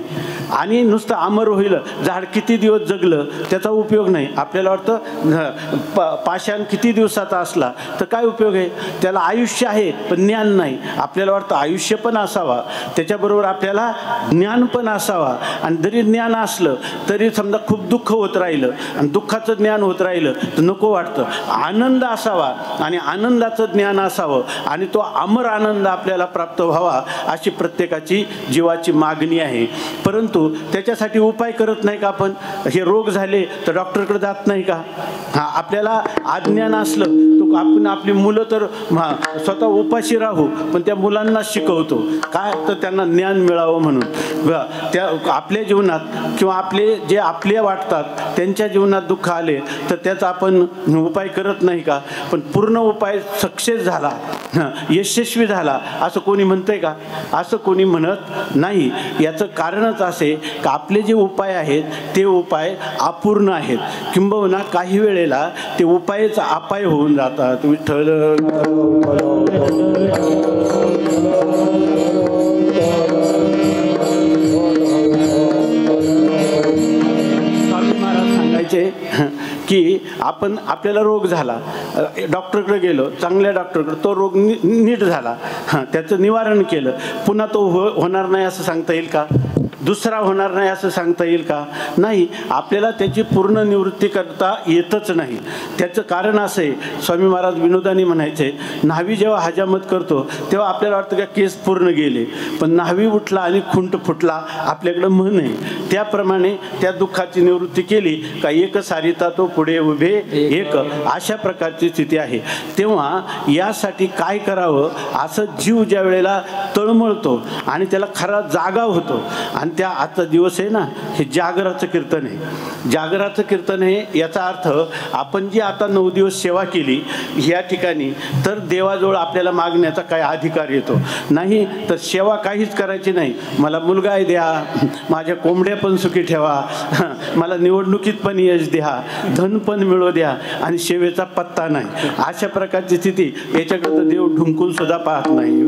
आणि नुसतं अमर होईल, झाड किती दिवस जगलं त्याचा उपयोग नाही. आपल्याला वाटतं पाषाण किती दिवसाचा असला तर काय उपयोग आहे, त्याला आयुष्य आहे पण ज्ञान नाही. आपल्याला वाटतं आयुष्य पण असावा, त्याच्याबरोबर आपल्याला ज्ञान पण असावा. आणि जरी ज्ञान असलं तरी समजा खूप दुःख होत राहिलं आणि दुःखाचं ज्ञान होत राहिलं तर नको वाटतं. आनंद असावा आणि आनंदाचं ज्ञान असावं आणि तो अमर आनंद आपल्याला प्राप्त व्हावा अशी प्रत्येकाची जीवाची मागणी आहे. परंतु त्याच्यासाठी उपाय करत नाही का आपण? हे रोग झाले तर डॉक्टरकडे जात नाही का? आपल्याला अज्ञान असलं तर आपण आपली मुलं तर स्वतः उपाशी राहू पण त्या मुलांना शिकवतो काय, तर त्यांना ज्ञान मिळावं म्हणून. त्या आपल्या जीवनात किंवा जे आपले वाटतात त्यांच्या जीवनात दुःख आले तर त्याचा आपण उपाय करत नाही का? पण पूर्ण उपाय सक्सेस झाला, यशस्वी झाला असं कोणी म्हणतंय का? असं कोणी म्हणत नाही. याचं कारणच असे की आपले जे उपाय आहेत ते उपाय अपूर्ण आहेत. किंबहुना काही वेळेला ते उपायच अपाय होऊन जातात. विठ्ठल की आपल्याला रोग झाला, डॉक्टरकडे गेलो, चांगल्या डॉक्टरकडे, तो रोग नीट झाला, त्याचं निवारण केलं, पुन्हा तो होणार नाही असं सांगता येईल का? दुसरा होणार नाही असं सांगता येईल का? नाही, आपल्याला त्याची पूर्ण निवृत्ती करता येतच नाही. त्याचं कारण असं आहे, स्वामी महाराज विनोदाने म्हणायचे, न्हावी जेव्हा हजामत करतो तेव्हा आपल्याला वाटतं का केस पूर्ण गेले, पण न्हावी उठला आणि खुंट फुटला आपल्याकडं म्हण आहे. त्याप्रमाणे त्या दुःखाची निवृत्ती केली का एक सारिता तो पुढे उभे एक, अशा प्रकारची स्थिती आहे. तेव्हा यासाठी काय करावं, असं जीव ज्या वेळेला तळमळतो आणि त्याला खरा जागा होतो, आणि त्या आजचा दिवस आहे ना, हे जागराचं कीर्तन आहे. जागराचं कीर्तन हे याचा अर्थ आपण जी आता 9 दिवस सेवा केली ह्या ठिकाणी, तर देवाजवळ आपल्याला मागण्याचा काय अधिकार येतो नाही. तर सेवा काहीच करायची नाही, मला मुलगा द्या, माझ्या कोंबड्या पण सुखी ठेवा, मला निवडणुकीत पण यश द्या, धन पण मिळू द्या, आणि सेवेचा पत्ता नाही. अशा प्रकारची स्थिती, याच्याकडे तर देव ढुंकून सुद्धा पाहत नाही.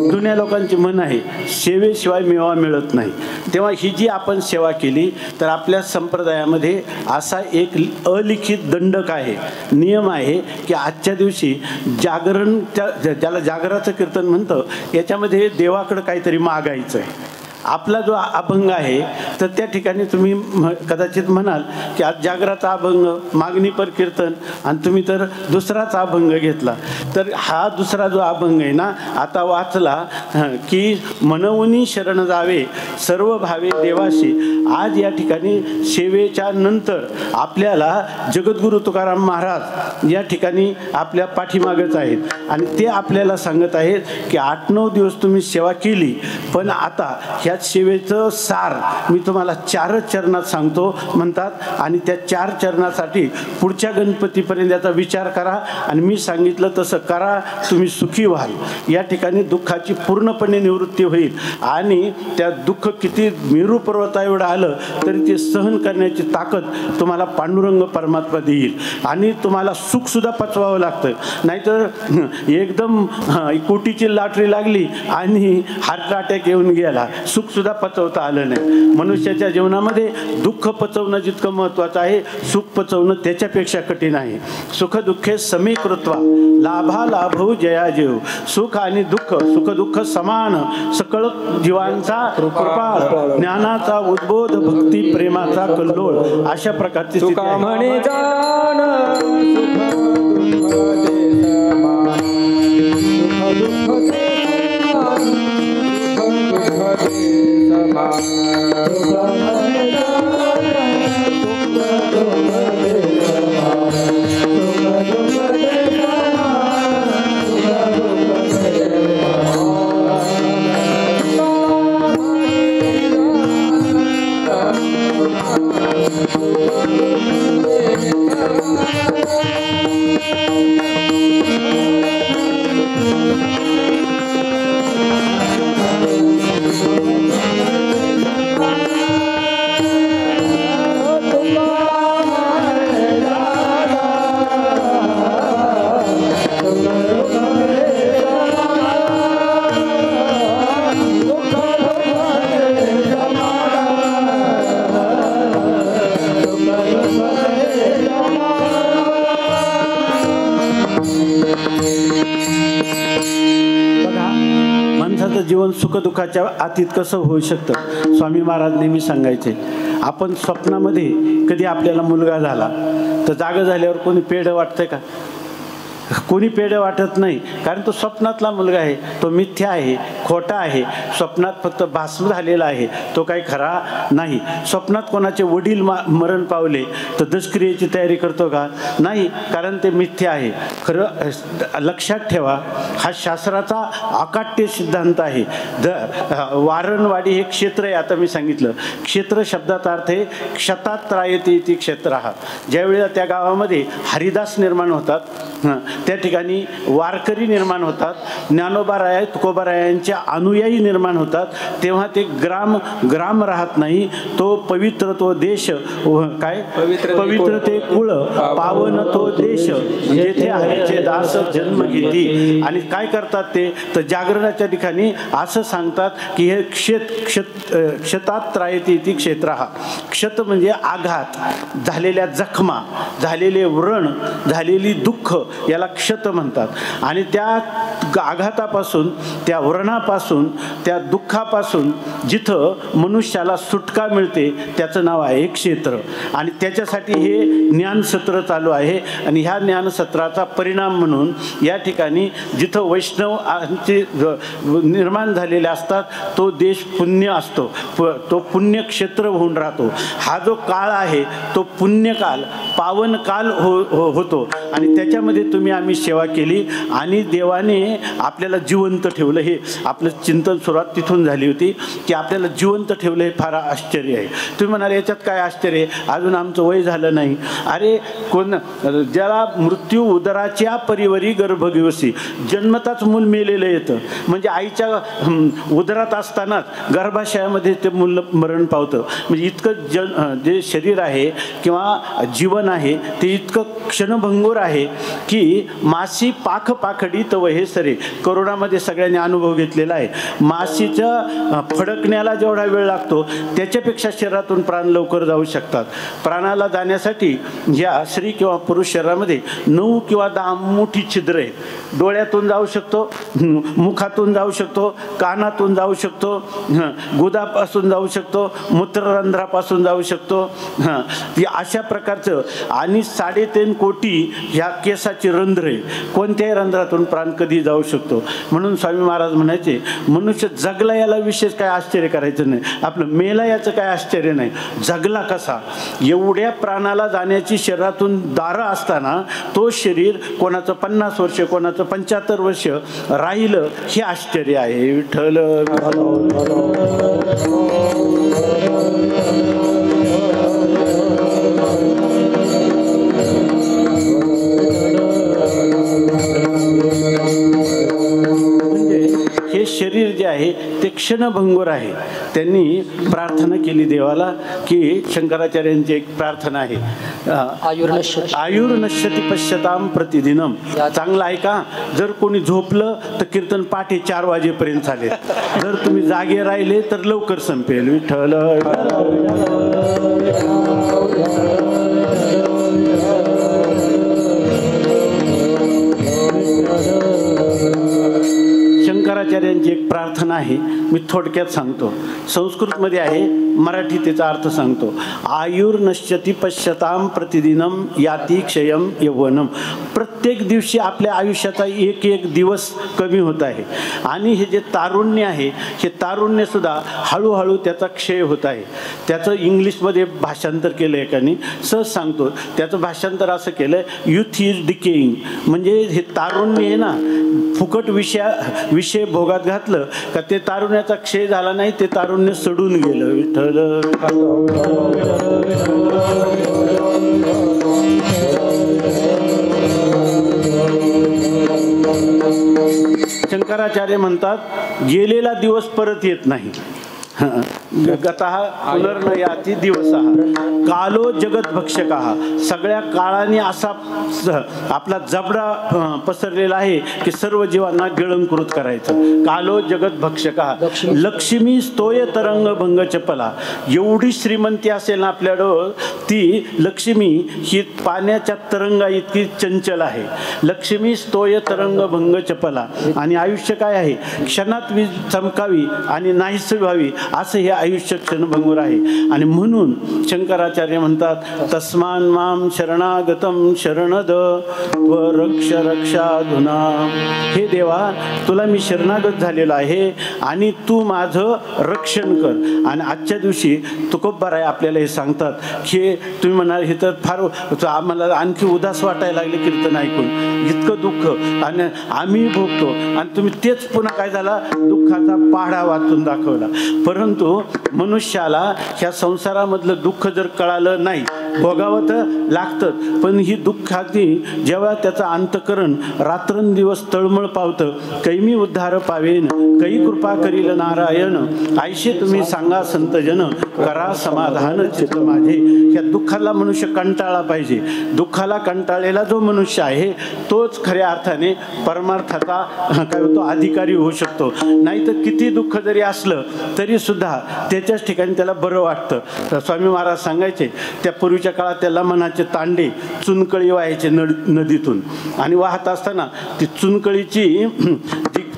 जुन्या लोकांची म्हण आहे, सेवेशिवाय मेवा मिळत नाही. तेव्हा ही जी आपण सेवा केली, तर आपल्या संप्रदायामध्ये असा एक अलिखित दंडक आहे, नियम आहे की आजच्या दिवशी जागरण, ज्याला जागराचं कीर्तन म्हणतं, याच्यामध्ये देवाकडं काहीतरी मागायचं आहे. आपला जो अभंग आहे तर त्या ठिकाणी तुम्ही कदाचित म्हणाल की आज जागराचा अभंग, मागणी पर कीर्तन, आणि तुम्ही तर दुसराच अभंग घेतला. तर हा दुसरा जो अभंग आहे ना, आता वाचला की मनवूनी शरण जावे सर्व भावे देवाशी. आज या ठिकाणी सेवेच्या नंतर आपल्याला जगद्गुरू तुकाराम महाराज या ठिकाणी आपल्या पाठीमागच आहेत, आणि ते आपल्याला सांगत आहेत की 8-9 दिवस तुम्ही सेवा केली, पण आता ह्या सेवेचं सार मी तुम्हाला 4 चरणात सांगतो म्हणतात, आणि त्या 4 चरणासाठी पुढच्या गणपतीपर्यंत याचा विचार करा, आणि मी सांगितलं तसं करा, तुम्ही सुखी व्हाल. या ठिकाणी दुःखाची पूर्णपणे निवृत्ती होईल, आणि त्या दुःख किती मेरू पर्वता एवढं आलं तरी ते सहन करण्याची ताकद तुम्हाला पांडुरंग परमात्मा देईल, आणि तुम्हाला सुखसुद्धा पचवावं लागतं. नाहीतर एकदम कोटीची लॉटरी लागली आणि हार्ट अटॅक येऊन गेला, सुखसुद्धा पचवता आलं नाही. मनुष्याच्या जीवनामध्ये दुःख पचवणं जितकं महत्त्वाचं आहे, सुख पचवणं त्याच्यापेक्षा कठीण आहे. सुख दुःखे समे कृत्वा लाभा लाभो जया जेव. सुख आणि दुःख, सुख दुःख समान, सकळ जीवांचा कृपाळ, ज्ञानाचा उद्बोध, भक्ती प्रेमाचा कल्लोळ, अशा प्रकारची स्थिती जीवन सुखदुःखाच्या अतीत कसं होऊ शकतं. स्वामी महाराज नेहमी सांगायचे, आपण स्वप्नामध्ये कधी आपल्याला मुलगा झाला तर जागा झाल्यावर कोणी पेढं वाटतंय का? कोणी पेढं वाटत नाही, कारण तो स्वप्नातला मुलगा आहे, तो मिथ्या आहे, खोटा आहे. स्वप्नात फक्त भास्म झालेला आहे, तो काही खरा नाही. स्वप्नात कोणाचे वडील मरण पावले तर दशक्रियेची तयारी करतो का? नाही, कारण ते मिथ्या आहे. खरं लक्षात ठेवा, हा शास्त्राचा अकाट्य सिद्धांत आहे. वारणवाडी हे क्षेत्र आहे. आता मी सांगितलं, क्षेत्र शब्दाचा अर्थ आहे क्षतात त्रायते इति क्षेत्र. ज्यावेळेला त्या गावामध्ये हरिदास निर्माण होतात, त्या ठिकाणी वारकरी निर्माण होतात, ज्ञानोबाराय तुकोबारायांचे अनुयायी निर्माण होतात, तेव्हा ते ग्राम राहत नाही, तो पवित्र तो देश काय पवित्र ते कुळ पावन तो देश जेथे हरीचे दास जन्म घेती. आणि काय करतात ते तर जागरणाच्या ठिकाणी असं सांगतात की हे क्षतात त्रायती ती क्षेत्र. हा क्षत म्हणजे आघात, झालेल्या जखमा, झालेले व्रण, झालेली दुःख याला क्षत म्हणतात. आणि त्या आघातापासून, त्या व्रणापासून, त्या दुःखापासून जिथं मनुष्याला सुटका मिळते त्याचं नाव आहे क्षेत्र. आणि त्याच्यासाठी हे ज्ञानसत्र चालू आहे. आणि ह्या ज्ञानसत्राचा परिणाम म्हणून या ठिकाणी जिथं वैष्णवांचे निर्माण झालेले असतात तो देश पुण्य असतो, तो पुण्यक्षेत्र होऊन राहतो. हा जो काळ आहे तो पुण्यकाल, पावन काल होतो. आणि त्याच्यामध्ये आम्ही सेवा केली आणि देवाने आपल्याला जिवंत ठेवलं. हे आपलं चिंतन सुरुवात तिथून झाली होती की आपल्याला जिवंत ठेवलं हे फार आश्चर्य आहे. तुम्ही म्हणाले याच्यात काय आश्चर्य आहे, अजून आमचं वय झालं नाही. अरे कोण ज्याला मृत्यू उदराच्या परिवरी गर्भगिवसी, जन्मताच मूल मेलेलं येतं, म्हणजे आईच्या उदरात असतानाच गर्भाशयामध्ये ते मूल मरण पावतं. म्हणजे इतकं जे शरीर आहे किंवा जीवन आहे ते इतकं क्षणभंगूर आहे की मासी पाख पाखडी तव हे सरे. कोरोनामध्ये सगळ्यांनी अनुभव घेतलेला आहे. माशीच्या फडकण्याला जेवढा वेळ लागतो त्याच्यापेक्षा शरीरातून प्राण लवकर जाऊ शकतात. प्राणाला जाण्यासाठी या स्त्री किंवा पुरुष शरीरामध्ये 9 किंवा 10 मोठी छिद्र आहेत. डोळ्यातून जाऊ शकतो, मुखातून जाऊ शकतो, कानातून जाऊ शकतो, गुदापासून जाऊ शकतो, मूत्ररंध्रापासून जाऊ शकतो. अशा प्रकारचं. आणि 3.5 कोटी ह्या केसाची रंध्र आहे, कोणत्याही रंध्रातून प्राण कधी जाऊ शकतो. म्हणून स्वामी महाराज म्हणायचे मनुष्य जगला याला विशेष काय आश्चर्य करायचं नाही, आपलं मेला याचं काय आश्चर्य नाही, जगला कसा. एवढ्या प्राणाला जाण्याची शरीरातून दारं असताना तो शरीर कोणाचं 50 वर्ष, कोणाचं 75 वर्ष राहिलं हे आश्चर्य आहे. विठ्ठल हे शरीर जे आहे ते क्षणभंगूर आहे. त्यांनी प्रार्थना केली देवाला की शंकराचार्यांची एक प्रार्थना आहे, आयुर्नश्यति पश्यताम प्रतिदिनम. चांगलं आहे का, जर कोणी झोपलं तर कीर्तन पहाटे 4 वाजेपर्यंत चालेल, जर तुम्ही जागे राहिले तर लवकर संपेल. विठ्ठल शंकराचार्यांची एक प्रार्थना आहे, मी थोडक्यात सांगतो. संस्कृतमध्ये आहे, मराठी त्याचा अर्थ सांगतो. आयुर्नश्यति पश्यताम प्रतिदिनम याती क्षयम यौवनम. प्रत्येक दिवशी आपल्या आयुष्याचा एक दिवस कमी होत आहे. आणि हे जे तारुण्य आहे हे तारुण्य सुद्धा हळूहळू त्याचा क्षय होत आहे. त्याचं इंग्लिशमध्ये भाषांतर केलं एकाने, सहज सांगतो. त्याचं भाषांतर असं केलं, युथ इज डिकेइंग. म्हणजे हे तारुण्य आहे ना, फुकट विषय भोगात घातलं का ते तारुण्याचा क्षय झाला नाही, ते तारुण्य सडून गेलं. विठ्ठल शंकराचार्य म्हणतात गेलेला दिवस परत येत नाही. गतः पुनर्न याती दिवसः कालो जगत भक्षकः. सगळ्या काळाने असा आपला जबडा पसरलेला आहे की सर्व जीवांना गिळंकृत करायचं. कालो जगत भक्षकः. लक्ष्मी स्तोय तरंग भंग चपला. एवढी श्रीमंती असेल ना आपल्याकडं, ती लक्ष्मी ही पाण्याच्या तरंगा इतकी चंचल आहे. लक्ष्मी स्तोय तरंग भंग चपला. आणि आयुष्य काय आहे, क्षणात वीज चमकावी आणि नाहीस व्हावी असं हे आयुष्य क्षणभंगूर आहे. आणि म्हणून शंकराचार्य म्हणतात तस्मान माम शरणागतम शरणद रक्ष रक्षाधुना. हे देवा, तुला मी शरणागत झालेलो आहे आणि तू माझं रक्षण कर. आणि आजच्या दिवशी तुकोबाराय आपल्याला हे सांगतात की तुम्ही म्हणाल हे तर फार आम्हाला आणखी उदास वाटायला लागले कीर्तन ऐकून, इतकं दुःख आणि आम्ही भोगतो आणि तुम्ही तेच पुन्हा काय झाला दुःखाचा पाढा वाचून दाखवला. परंतु मनुष्याला ह्या संसारामधलं दुःख जर कळालं नाही, भोगावं तर लागतं, पण ही दुःखाची जेव्हा त्याचं अंतकरण रात्रंदिवस तळमळ पावतं, कैमी उद्धार पावेन कै कृपा करील नारायण, आयशे तुम्ही सांगा संतजन, करा समाधान चित्त माझे. या दुःखाला मनुष्य कंटाळला पाहिजे. दुःखाला कंटाळलेला जो मनुष्य आहे तोच खऱ्या अर्थाने परमार्थाचा काय होतो अधिकारी होऊ शकतो. नाहीतर किती दुःख जरी असलं तरी सुद्धा त्याच्याच ठिकाणी त्याला बरं वाटतं. स्वामी महाराज सांगायचे त्या पूर्वीच्या काळात त्याला मनाचे तांडे चुनकळी व्हायचे नदीतून, आणि वाहत असताना ती चुनकळीची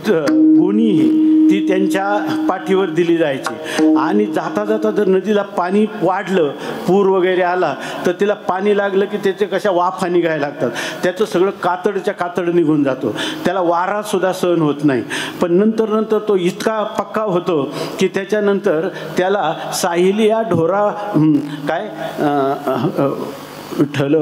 गोणी ती त्यांच्या पाठीवर दिली जायची, आणि जाता जाता जर नदीला पाणी वाढलं, पूर वगैरे आला तर तिला पाणी लागलं की त्याचे कशा वाफा निघायला लागतात, त्याचं सगळं कातडच्या कातड निघून जातो, त्याला वारा सुद्धा सहन होत नाही. पण नंतर नंतर तो इतका पक्का होतो की त्याच्यानंतर त्याला साहिली या ढोरा काय विठ्ठल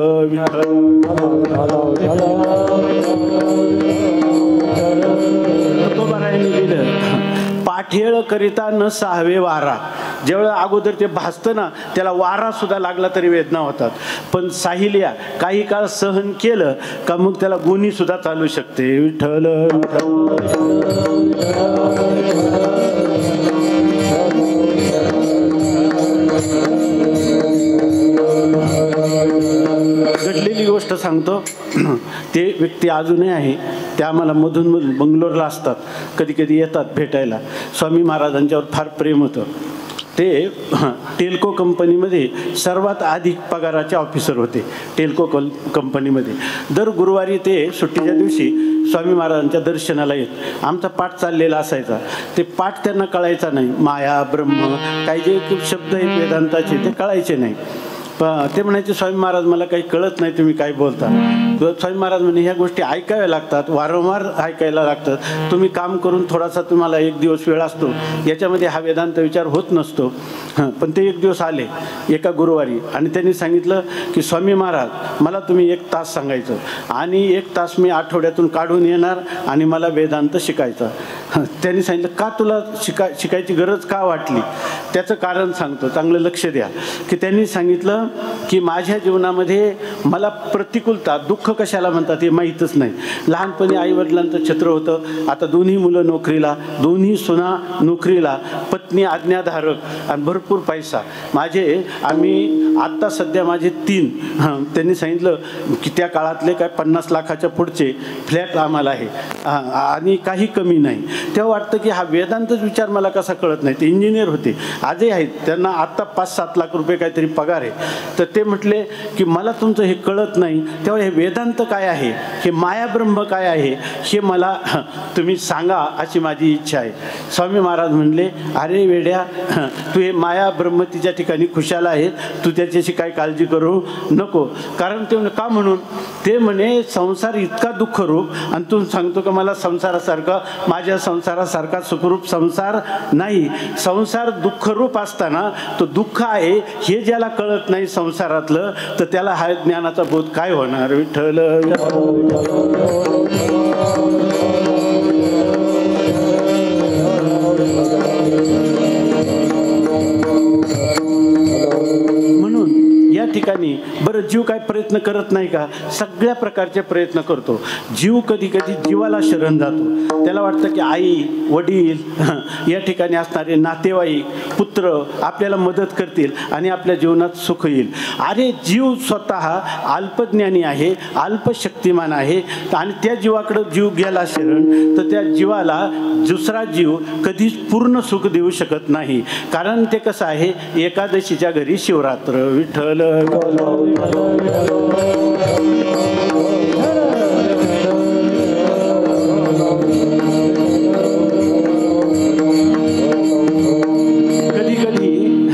तुकोबारायांनी लिहिलं, पाठेळ करिता न सहावे वारा. ज्यावेळेला अगोदर ते भासतं ना त्याला वारा सुद्धा लागला तरी वेदना होतात, पण साहिल्या काही काळ सहन केलं का मग त्याला गुणी सुद्धा चालू शकते. विठ्ठल घडलेली गोष्ट सांगतो. ते व्यक्ती अजूनही आहे, ते आम्हाला मधून मधून बंगलोरला असतात, कधी कधी येतात भेटायला. स्वामी महाराजांच्यावर फार प्रेम होतं. ते टेल्को कंपनीमध्ये सर्वात अधिक पगाराचे ऑफिसर होते. टेल्को कंपनीमध्ये दर गुरुवारी ते सुट्टीच्या दिवशी स्वामी महाराजांच्या दर्शनाला येत. आमचा पाठ चाललेला असायचा. ते पाठ त्यांना कळायचा नाही. माया ब्रह्म काही जे शब्द आहेत वेदांताचे ते कळायचे नाही. ते म्हणायचे स्वामी महाराज मला काही कळत नाही, तुम्ही काय बोलता. स्वामी महाराज म्हणे ह्या गोष्टी ऐकाव्या लागतात, वारंवार ऐकायला लागतात. तुम्ही काम करून थोडासा तुम्हाला एक दिवस वेळ असतो, याच्यामध्ये हा वेदांत विचार होत नसतो. पण ते एक दिवस आले एका गुरुवारी आणि त्यांनी सांगितलं की स्वामी महाराज मला तुम्ही 1 तास सांगायचं आणि 1 तास मी आठवड्यातून काढून येणार आणि मला वेदांत शिकायचा. त्यांनी सांगितलं का तुला शिकायची गरज का वाटली. त्याचं कारण सांगतो, चांगलं लक्ष द्या. की त्यांनी सांगितलं की माझ्या जीवनामध्ये मला प्रतिकूलता, दुःख कशाला म्हणतात हे माहीतच नाही. लहानपणी आईवडिलांचं छत्र होतं, आता दोन्ही मुलं नोकरीला, दोन्ही सुना नोकरीला, पत्नी आज्ञाधारक आणि भरपूर पैसा. आम्ही आत्ता सध्या माझे 3 त्यांनी सांगितलं की त्या काळातले काय 50 लाखाच्या पुढचे फ्लॅट आम्हाला आहे आणि काही कमी नाही. तेव्हा वाटतं की हा वेदांतच विचार मला कसा कळत नाही. ते इंजिनियर होते, आजही आहेत, त्यांना आत्ता 5-7 लाख रुपये काहीतरी पगार आहे. तर ते म्हटले की मला तुमचं हे कळत नाही, तेव्हा हे वेदांत काय आहे, हे मायाब्रह्म काय आहे हे मला तुम्ही सांगा अशी माझी इच्छा आहे. स्वामी महाराज म्हणले अरे वेड्या, तू हे मायाब्रह्म तिच्या ठिकाणी खुशाल आहे, तू त्याच्याशी काय काळजी करू नको. कारण ते का म्हणून ते म्हणे संसार इतका दुःखरूप आणि तू सांगतो का मला संसारासारखा, माझ्या संसारासारखा सुखरूप संसार नाही. संसार दुःखरूप असताना तो दुःख आहे हे ज्याला कळत नाही संसारातलं, तर त्याला हा ज्ञानाचा बोध काय होणार. विठ्ठल या ठिकाणी बरं जीव काय प्रयत्न करत नाही का. सगळ्या प्रकारचे प्रयत्न करतो जीव. कधी कधी जीवाला शरण जातो. त्याला वाटतं की आई वडील या ठिकाणी असणारे नातेवाईक पुत्र आपल्याला मदत करतील आणि आपल्या जीवनात सुख येईल. अरे जीव स्वतः अल्पज्ञानी आहे, अल्पशक्तिमान आहे आणि त्या जीवाकडं जीव गेला शरण तर त्या जीवाला दुसरा जीव कधीच पूर्ण सुख देऊ शकत नाही. कारण ते कसं आहे, एकादशीच्या घरी शिवरात्र. विठ्ठल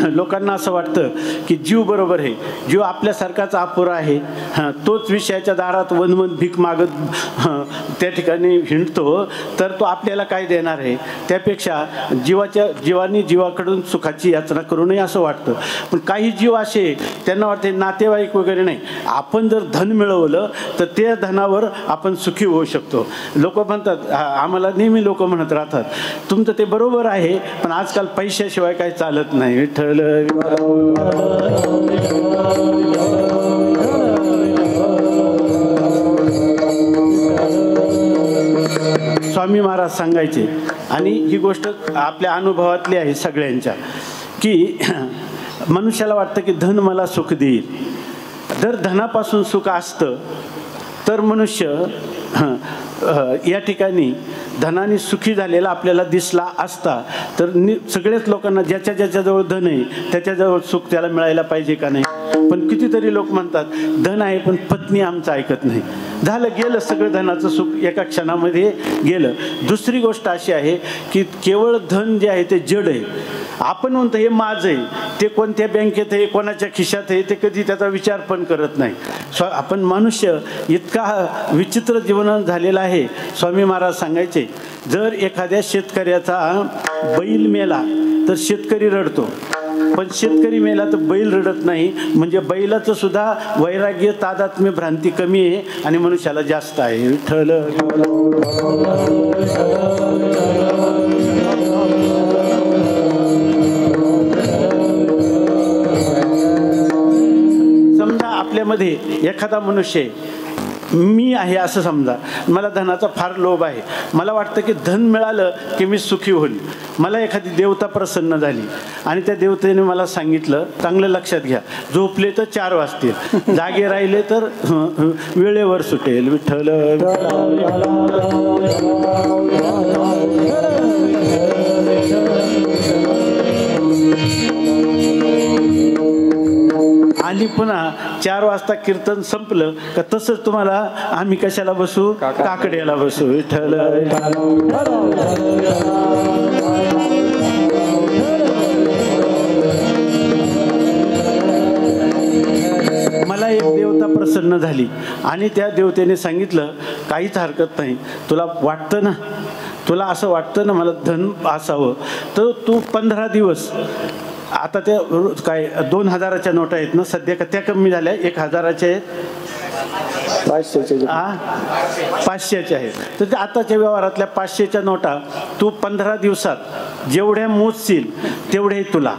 लोकांना असं वाटतं की जीव बरोबर आहे, जीव आपल्यासारखाच अपुरा आहे तोच विषयाच्या दारात वनवन भीक मागत त्या ठिकाणी हिंडतो, तर तो आपल्याला काय देणार आहे? त्यापेक्षा जीवानी जीवाकडून सुखाची याचना करू नये असं वाटतं. पण काही जीव असे त्यांना वाटते नातेवाईक वगैरे नाही, आपण जर धन मिळवलं तर त्या धनावर आपण सुखी होऊ शकतो. लोक म्हणतात, आम्हाला नेहमी लोक म्हणत राहतात, तुमचं ते बरोबर आहे, पण आजकाल पैशाशिवाय काही चालत नाही. विठ्ठल स्वामी महाराज सांगायचे, आणि ही गोष्ट आपल्या अनुभवातली आहे सगळ्यांच्या, की मनुष्याला वाटतं की धन मला सुख देईल. जर धनापासून सुख असतं तर मनुष्य या ठिकाणी धनाने सुखी झालेला आपल्याला दिसला असता, तर सगळ्याच लोकांना ज्याच्या ज्याच्याजवळ धन आहे त्याच्याजवळ सुख त्याला मिळायला पाहिजे का नाही? पण कितीतरी लोक म्हणतात धन आहे पण पत्नी आमचं ऐकत नाही. झालं, गेलं सगळं धनाचं सुख एका क्षणामध्ये गेलं. दुसरी गोष्ट अशी आहे की केवळ धन जे आहे ते जड आहे. आपण म्हणतो हे माझं आहे, ते कोणत्या बँकेत आहे, कोणाच्या खिशात आहे, ते कधी त्याचा विचार पण करत नाही. आपण मनुष्य इतका विचित्र जीवन झालेला आहे. स्वामी महाराज सांगायचे, जर एखाद्या शेतकऱ्याचा बैल मेला तर शेतकरी रडतो, पण शेतकरी मेला तर बैल रडत नाही. म्हणजे बैलाचं सुद्धा वैराग्य, तादात्म्य, भ्रांती कमी आहे आणि मनुष्याला जास्त आहे. विठ्ठल समजा आपल्यामध्ये एखादा मनुष्य मी आहे असं समजा, मला धनाचा फार लोभ आहे, मला वाटतं की धन मिळालं की मी सुखी होईल. मला एखादी देवता प्रसन्न झाली आणि त्या देवतेने मला सांगितलं, चांगलं लक्षात घ्या, झोपले तर 4 वाजतील, जागे राहिले तर वेळेवर सुटेल. विठ्ठल आणि पुन्हा 4 वाजता कीर्तन संपलं का तसंच तुम्हाला आम्ही कशाला बसू, काकड्याला बसू. विठ्ठल मला एक देवता प्रसन्न झाली आणि त्या देवतेने सांगितलं, काहीच हरकत नाही, तुला वाटतं ना, तुला असं वाटतं ना मला धन असावं, तर तू 15 दिवस, आता त्या काय 2000च्या नोटा आहेत ना सध्या, का त्या कमी झाल्या, 1000च्या आहेत, 500च्या आहेत. तर त्या आताच्या व्यवहारातल्या 500च्या नोटा तू 15 दिवसात जेवढ्या मोजशील तेवढे तुला.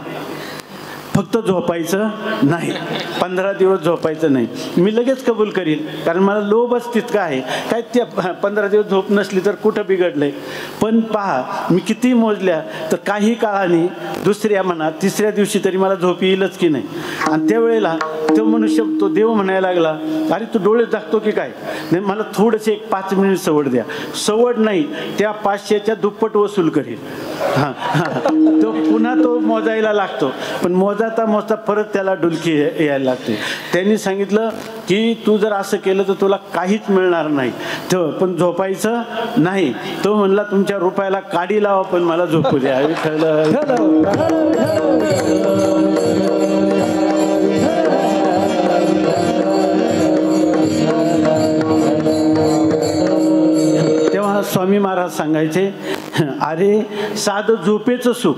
फक्त झोपायचं नाही, 15 दिवस झोपायचं नाही. मी लगेच कबूल करीन, कारण मला लोभच तितका आहे. काय त्या 15 दिवस झोप नसली तर कुठं बिघडलंय. पण पहा, मी किती मोजल्या तर काही काळाने दुसऱ्या म्हणा तिसऱ्या दिवशी तरी मला झोप येईलच की नाही. आणि त्यावेळेला तो मनुष्य, तो देव म्हणायला लागला, अरे तू डोळे जागतो की काय? नाही, मला थोडंसं एक 5 मिनिट सवड द्या. सवड नाही, त्या 500च्या दुप्पट वसूल करेल. तो पुन्हा तो मोजायला लागतो, पण मोजता परत त्याला डुलकी यायला लागते. त्यांनी सांगितलं की तू जर असं केलं तर तुला काहीच मिळणार नाही, पण झोपायचं नाही. तो म्हणला, तुमच्या रुपयाला काडी लावा पण मला झोपू द्या. तेव्हा स्वामी महाराज सांगायचे, अरे साधं झोपेचं सुख,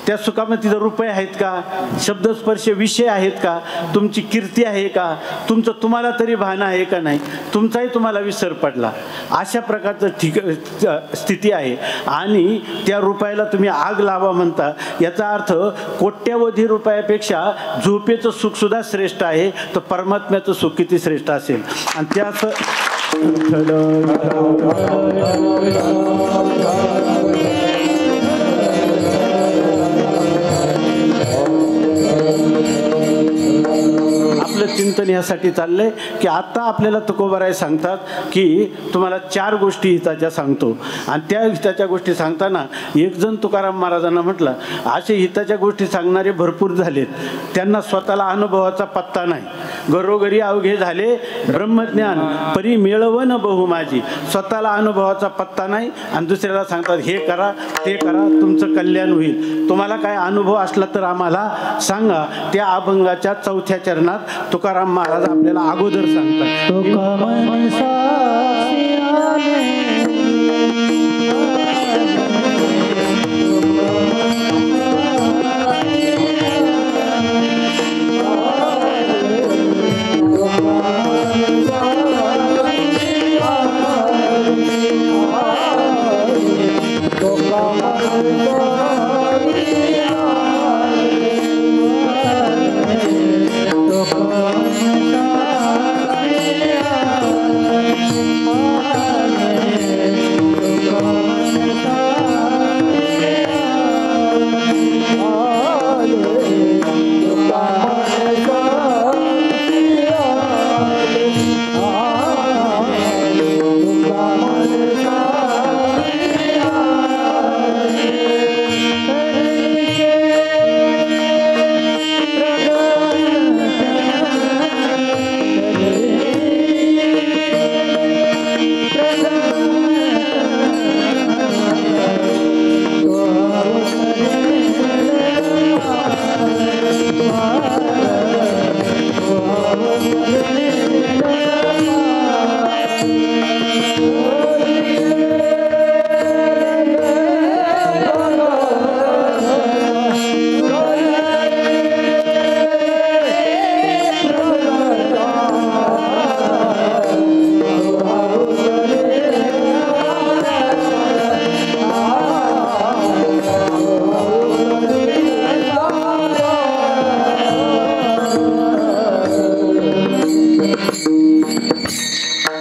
त्या सुखामध्ये तिथं रुपये आहेत का, शब्दस्पर्श विषय आहेत का, तुमची कीर्ती आहे का, तुमचं तुम्हाला तरी भान आहे का नाही, तुमचाही तुम्हाला विसर पडला, अशा प्रकारचं स्थिती आहे. आणि त्या रुपयाला तुम्ही आग लावा म्हणता, याचा अर्थ कोट्यवधी रुपयापेक्षा झोपेचं सुखसुद्धा श्रेष्ठ आहे, तर परमात्म्याचं सुख किती श्रेष्ठ असेल. आणि त्याचं चिंतन यासाठी चाललंय की आता आपल्याला तुकोबाराय सांगतात की तुम्हाला 4 गोष्टी हिताच्या सांगतो. आणि त्या हिताच्या गोष्टी सांगताना एक जण तुकाराम महाराजांना म्हटलं, असे हिताच्या गोष्टी सांगणारे भरपूर झालेत, त्यांना स्वतःला अनुभवाचा पत्ता नाही. घरोघरी अवघे झाले ब्रह्मज्ञान, परी मिळवण बहु माझी. स्वतःला अनुभवाचा पत्ता नाही आणि दुसऱ्याला सांगतात हे करा ते करा, तुमचं कल्याण होईल. तुम्हाला काय अनुभव असला तर आम्हाला सांगा. त्या अभंगाच्या 4थ्या चरणात तुकाराम महाराज आपल्याला अगोदर सांगतात. तुका म्हणे साक्षी आले,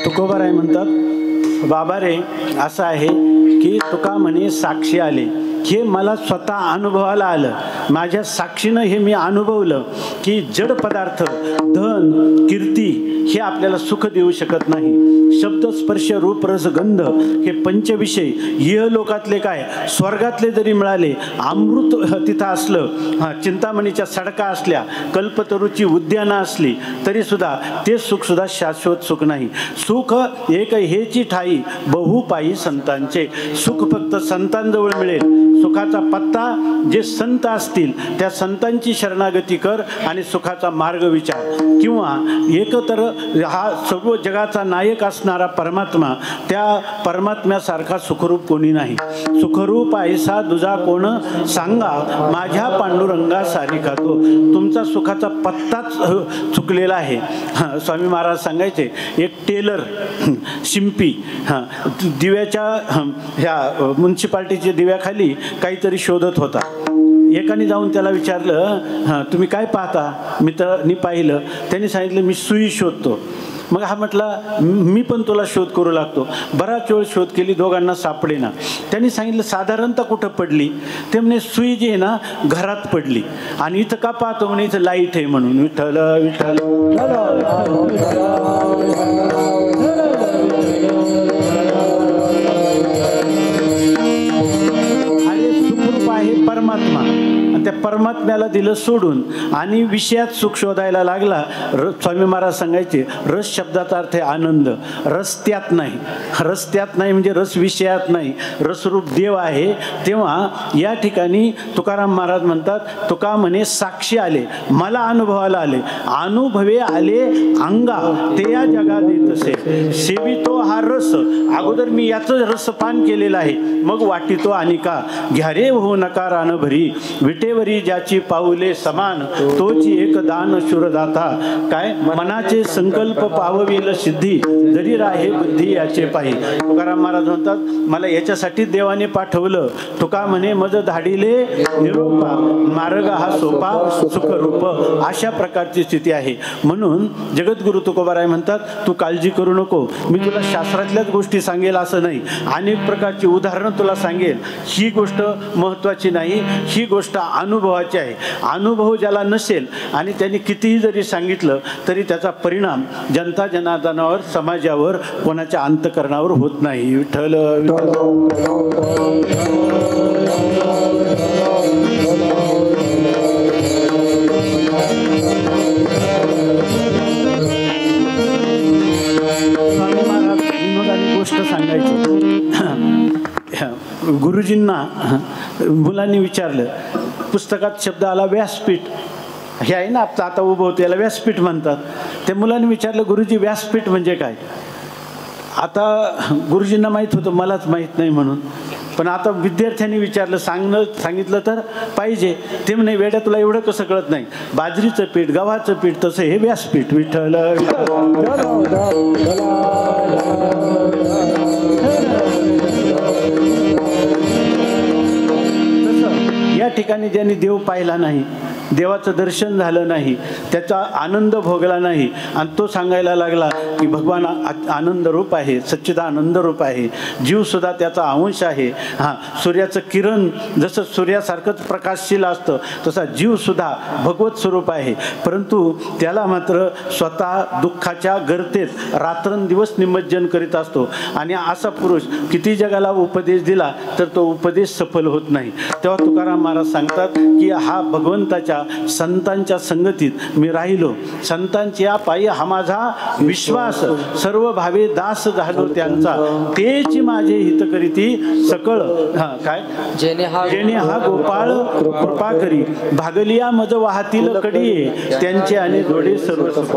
तुकोबाराय म्हणतात, बाबा रे असं आहे की तुका म्हणे साक्षी आले, हे मला स्वतः अनुभवाला आलं, माझ्या साक्षीनं हे मी अनुभवलं की जड पदार्थ, धन, कीर्ती हे आपल्याला सुख देऊ शकत नाही. शब्द, स्पर्श, रूप, रस, गंध हे पंचविषय इहलोकातले काय स्वर्गातले जरी मिळाले, अमृत तिथं असलं, चिंतामणीच्या सडका असल्या, कल्पतरूची उद्यानं असली तरी सुद्धा ते सुखसुद्धा शाश्वत सुख नाही. सुख एक हेची ठाई बहुपायी संतांचे, सुख फक्त संतांजवळ मिळेल. सुखाचा पत्ता जे संत असतील त्या संतांची शरणागती कर आणि सुखाचा मार्ग विचार. किंवा एकतर हा सर्व जगाचा नायक असणारा परमात्मा, त्या परमात्म्यासारखा सुखरूप कोणी नाही. सुखरूप ऐसा दुजा कोण सांगा, माझ्या पांडुरंगा सारिका तो. तुमचा सुखाचा पत्ताच चुकलेला आहे. स्वामी महाराज सांगायचे, एक टेलर शिंपी दिव्याच्या ह्या म्युन्सिपाल्टीच्या दिव्याखाली काहीतरी शोधत होता. एकाने जाऊन त्याला विचारलं, तुम्ही काय पाहता? मित्रांनी पाहिलं, त्यांनी सांगितलं मी सुई शोधतो. मग हा म्हटला, मी पण तुला शोध करू लागतो. बराच वेळ शोध केली, दोघांना सापडेना. त्यांनी सांगितलं साधारणतः कुठं पडली? ते म्हणे सुई जी आहे ना घरात पडली. आणि इथं का पाहतो? म्हणे इथं लाईट आहे म्हणून. विठ्ठल विठ्ठल परमात्मा, आणि त्या परमात्म्याला दिलं सोडून आणि विषयात सुख शोधायला लागला. स्वामी महाराज सांगायचे, रस शब्दाचा अर्थ आहे आनंद. रस त्यात नाही, रस त्यात नाही म्हणजे रस विषयात नाही, रसरूप देव आहे. तेव्हा या ठिकाणी तुकाराम महाराज म्हणतात, तुका म्हणे साक्षी आले, मला अनुभवाला आले, अनुभवे आले अंगा ते या जगात येतसे. सेवितो हा रस, अगोदर मी याचं रसपान केलेलं आहे, मग वाटितो आणि का घ्या रे हो नका रान भरी, विटेवरी ज्याची पाऊले समान, तोची एक दान शूरदाता. काय मनाचे संकल्प पावविल सिद्धी, जरी राहे बुद्धी याचे पाही. तुकाराम महाराज म्हणतात, मला याच्यासाठी देवाने पाठवलं. तुका म्हणे मज धाडिले निरोपा, मार्ग हा सोपा सुखरूप. अशा प्रकारची स्थिती आहे. म्हणून जगद्गुरु तुकोबाराय म्हणतात, तू काळजी करू नको, मी तुला शास्त्रातल्याच गोष्टी सांगेल असं नाही, अनेक प्रकारची उदाहरणं तुला सांगेल. ही गोष्ट महत्त्वाची नाही, ही गोष्ट अनुभवाची आहे. अनुभव ज्याला नसेल आणि त्यांनी कितीही जरी सांगितलं तरी त्याचा परिणाम जनता जनार्दनावर, समाजावर, कोणाच्या अंतकरणावर होत नाही. विठ्ठल स्वामी महाराज विनोदाची गोष्ट सांगायची. गुरुजींना मुलांनी विचारलं, पुस्तकात शब्द आला व्यासपीठ, हे आहे ना आता उभं होतं याला व्यासपीठ म्हणतात. त्या मुलाने विचारलं गुरुजी व्यासपीठ म्हणजे काय? आता गुरुजींना माहीत होतं, मलाच माहीत नाही म्हणून. पण आता विद्यार्थ्यांनी विचारलं, सांगितलं तर पाहिजे. ते म्हणे वेड्या तुला एवढं कसं कळत नाही, बाजरीचं पीठ गव्हाचं पीठ तसं हे व्यासपीठ. विठ्ठल या ठिकाणी ज्यांनी देव पाहिला नाही, देवाचं दर्शन झालं नाही, त्याचा आनंद भोगला नाही आणि तो सांगायला लागला की भगवान आनंद रूप आहे, सच्चिदानंद रूप आहे, जीवसुद्धा त्याचा अंश आहे. हां, सूर्याचं किरण जसं सूर्यासारखंच प्रकाशशील असतं तसा जीवसुद्धा भगवत स्वरूप आहे. परंतु त्याला मात्र स्वतः दुःखाच्या गर्तेत रात्रंदिवस निमज्जन करीत असतो. आणि असा पुरुष किती जगाला उपदेश दिला तर तो उपदेश सफल होत नाही. तेव्हा तुकाराम महाराज सांगतात की हा भगवंताच्या संतांच्या संगतीत मी राहिलो, संतांच्या पायी हा माझा विश्वास, सर्व भावे दास झालो त्यांचा, तेच माझे हित करीती सकळ. काय जेणे हा गोपाळ कृपा करी, भागलिया मज वाहतील कडी, त्यांचे आणि जोडे सर्व सुख.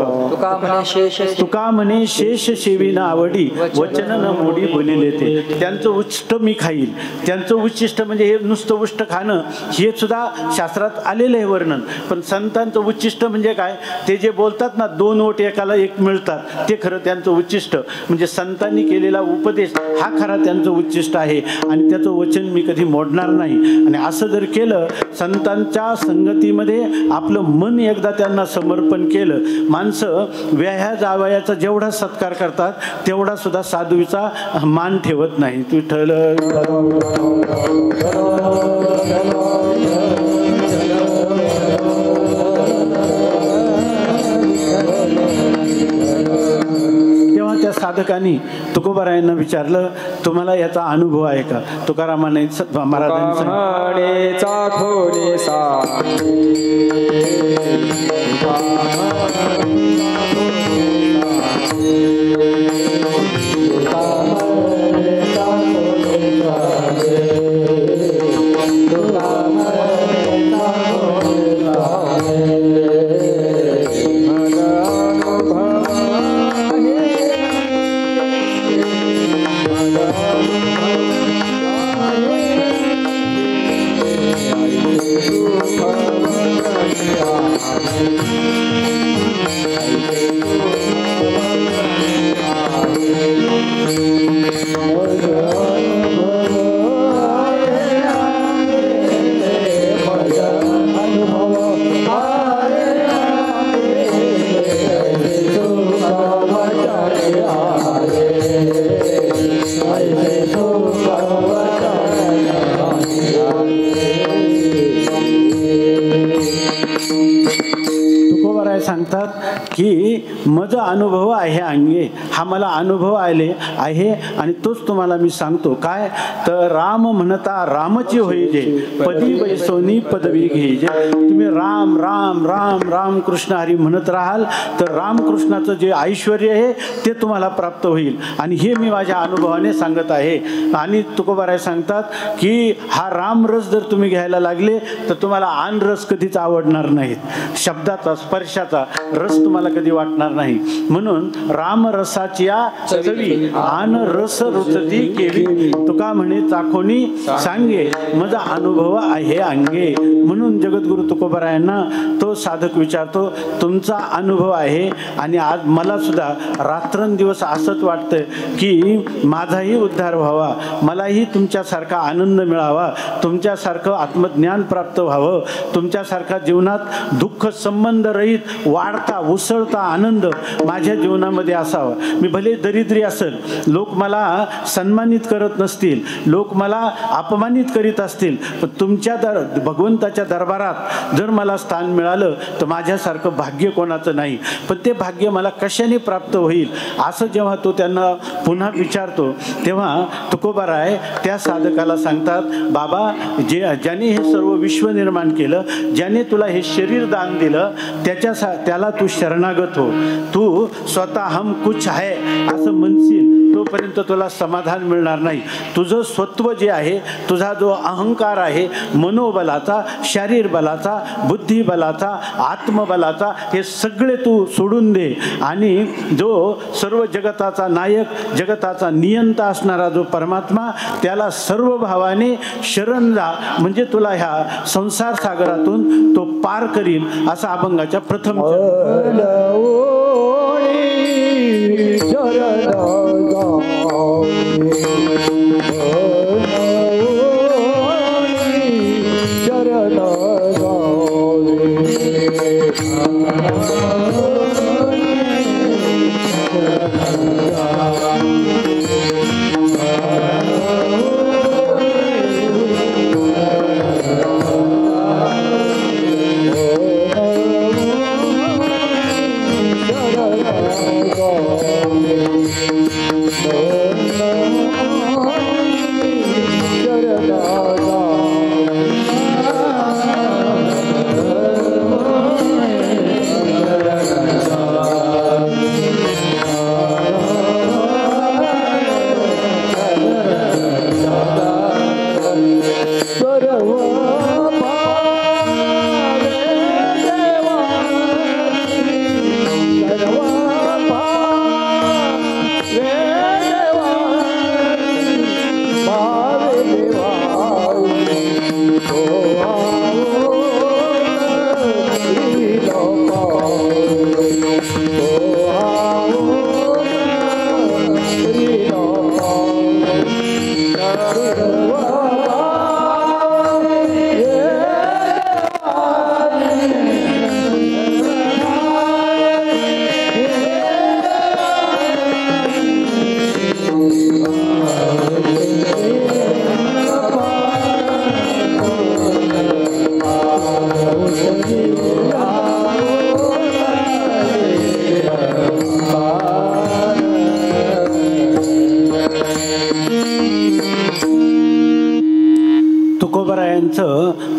तुका म्हणे शेष सेविना आवडी, वचन न मोडी बोलिले ते. त्यांचं उच्चिष्ट मी खाईल. त्यांचं उच्चिष्ट म्हणजे हे नुसतं उष्ट खाणं हे सुद्धा शास्त्रात आलेलं आहे वर्णन. पण संतांचं उच्चिष्ट म्हणजे काय? ते जे बोलतात ना, 2 ओट एकाला एक मिळतात, ते खरं त्यांचं उच्चिष्ट. म्हणजे संतांनी केलेला उपदेश हा खरा त्यांचं उच्चिष्ट आहे आणि त्याचं वचन मी कधी मोडणार नाही. आणि असं जर केलं, संतांच्या संगतीमध्ये आपलं मन एकदा त्यांना समर्पण केलं, माणसं व्याह्या जावयाचा जेवढा सत्कार करतात तेवढा सुद्धा साधूचा मान ठेवत नाही. विठ्ठल तेव्हा त्या साधकांनी तुकोबारायांना विचारलं, तुम्हाला याचा अनुभव आहे का? तुकारामाने महाराजांनी सांगतात की माझा अनुभव आहे अंगे, हा मला अनुभव आले आहे आणि तोच तुम्हाला मी सांगतो. काय तर राम म्हणता रामची होईजे, पदी बैसोनी पदवी घेईजे. तुम्ही राम राम राम राम कृष्ण हरी म्हणत राहाल तर रामकृष्णाचं जे ऐश्वर आहे ते तुम्हाला प्राप्त होईल. आणि हे मी माझ्या अनुभवाने सांगत आहे. आणि तुकोबाराय सांगतात की हा रामरस जर तुम्ही घ्यायला लागले तर तुम्हाला आन रस कधीच आवडणार नाहीत. शब्दाचा स्पर्शाचा रस तुम्हाला कधी वाटणार नाही. म्हणून रामरसाची चवी आन रस रुचती केवी, तुका म्हणे चाखोनी सांगे माझा अनुभव आहे अंगे. म्हणून जगद्गुरु तुकोबारायांना तो साधक विचारतो, तुमचा अनुभव आहे आणि आज मला सुद्धा रात्रंदिवस असंच वाटतं की माझाही उद्धार व्हावा, मलाही तुमच्यासारखा आनंद मिळावा, तुमच्यासारखं आत्मज्ञान प्राप्त व्हावं, तुमच्यासारखा जीवनात दुःख संबंध रहित वाढता उसळता आनंद माझ्या जीवनामध्ये असावा. मी भले दरिद्री असेल, लोक मला सन्मानित करत नसतील, लोक मला अपमानित करीत असतील, पण तुमच्या भगवंताच्या दरबारात जर मला स्थान मिळालं तर माझ्यासारखं भाग्य कोणाचं नाही. पण ते भाग्य मला कशाने प्राप्त होईल असं जेव्हा तो त्यांना पुन्हा विचारतो तेव्हा तुकोबाराय त्या साधकाला सांगतात, बाबा ज्याने हे सर्व विश्व निर्माण केलं, ज्याने तुला हे शरीर दान दिलं त्याला तू शरणागत हो. हो. तू स्वतः हम कुछ है असं म्हणशील तोपर्यंत तुला समाधान मिळणार नाही. तुझं स्वत्व जे आहे, तुझा जो अहंकार आहे, मनोबलाचा, शरीर बलाचा, बुद्धिबलाचा, आत्मबलाचा, हे सगळे तू सोडून दे आणि जो सर्व जगताचा नायक, जगताचा नियंता असणारा जो परमात्मा, त्याला सर्व भावाने शरण जा, म्हणजे तुला ह्या संसार सागरातून तो पार करील. असा अभंगाच्या प्रथम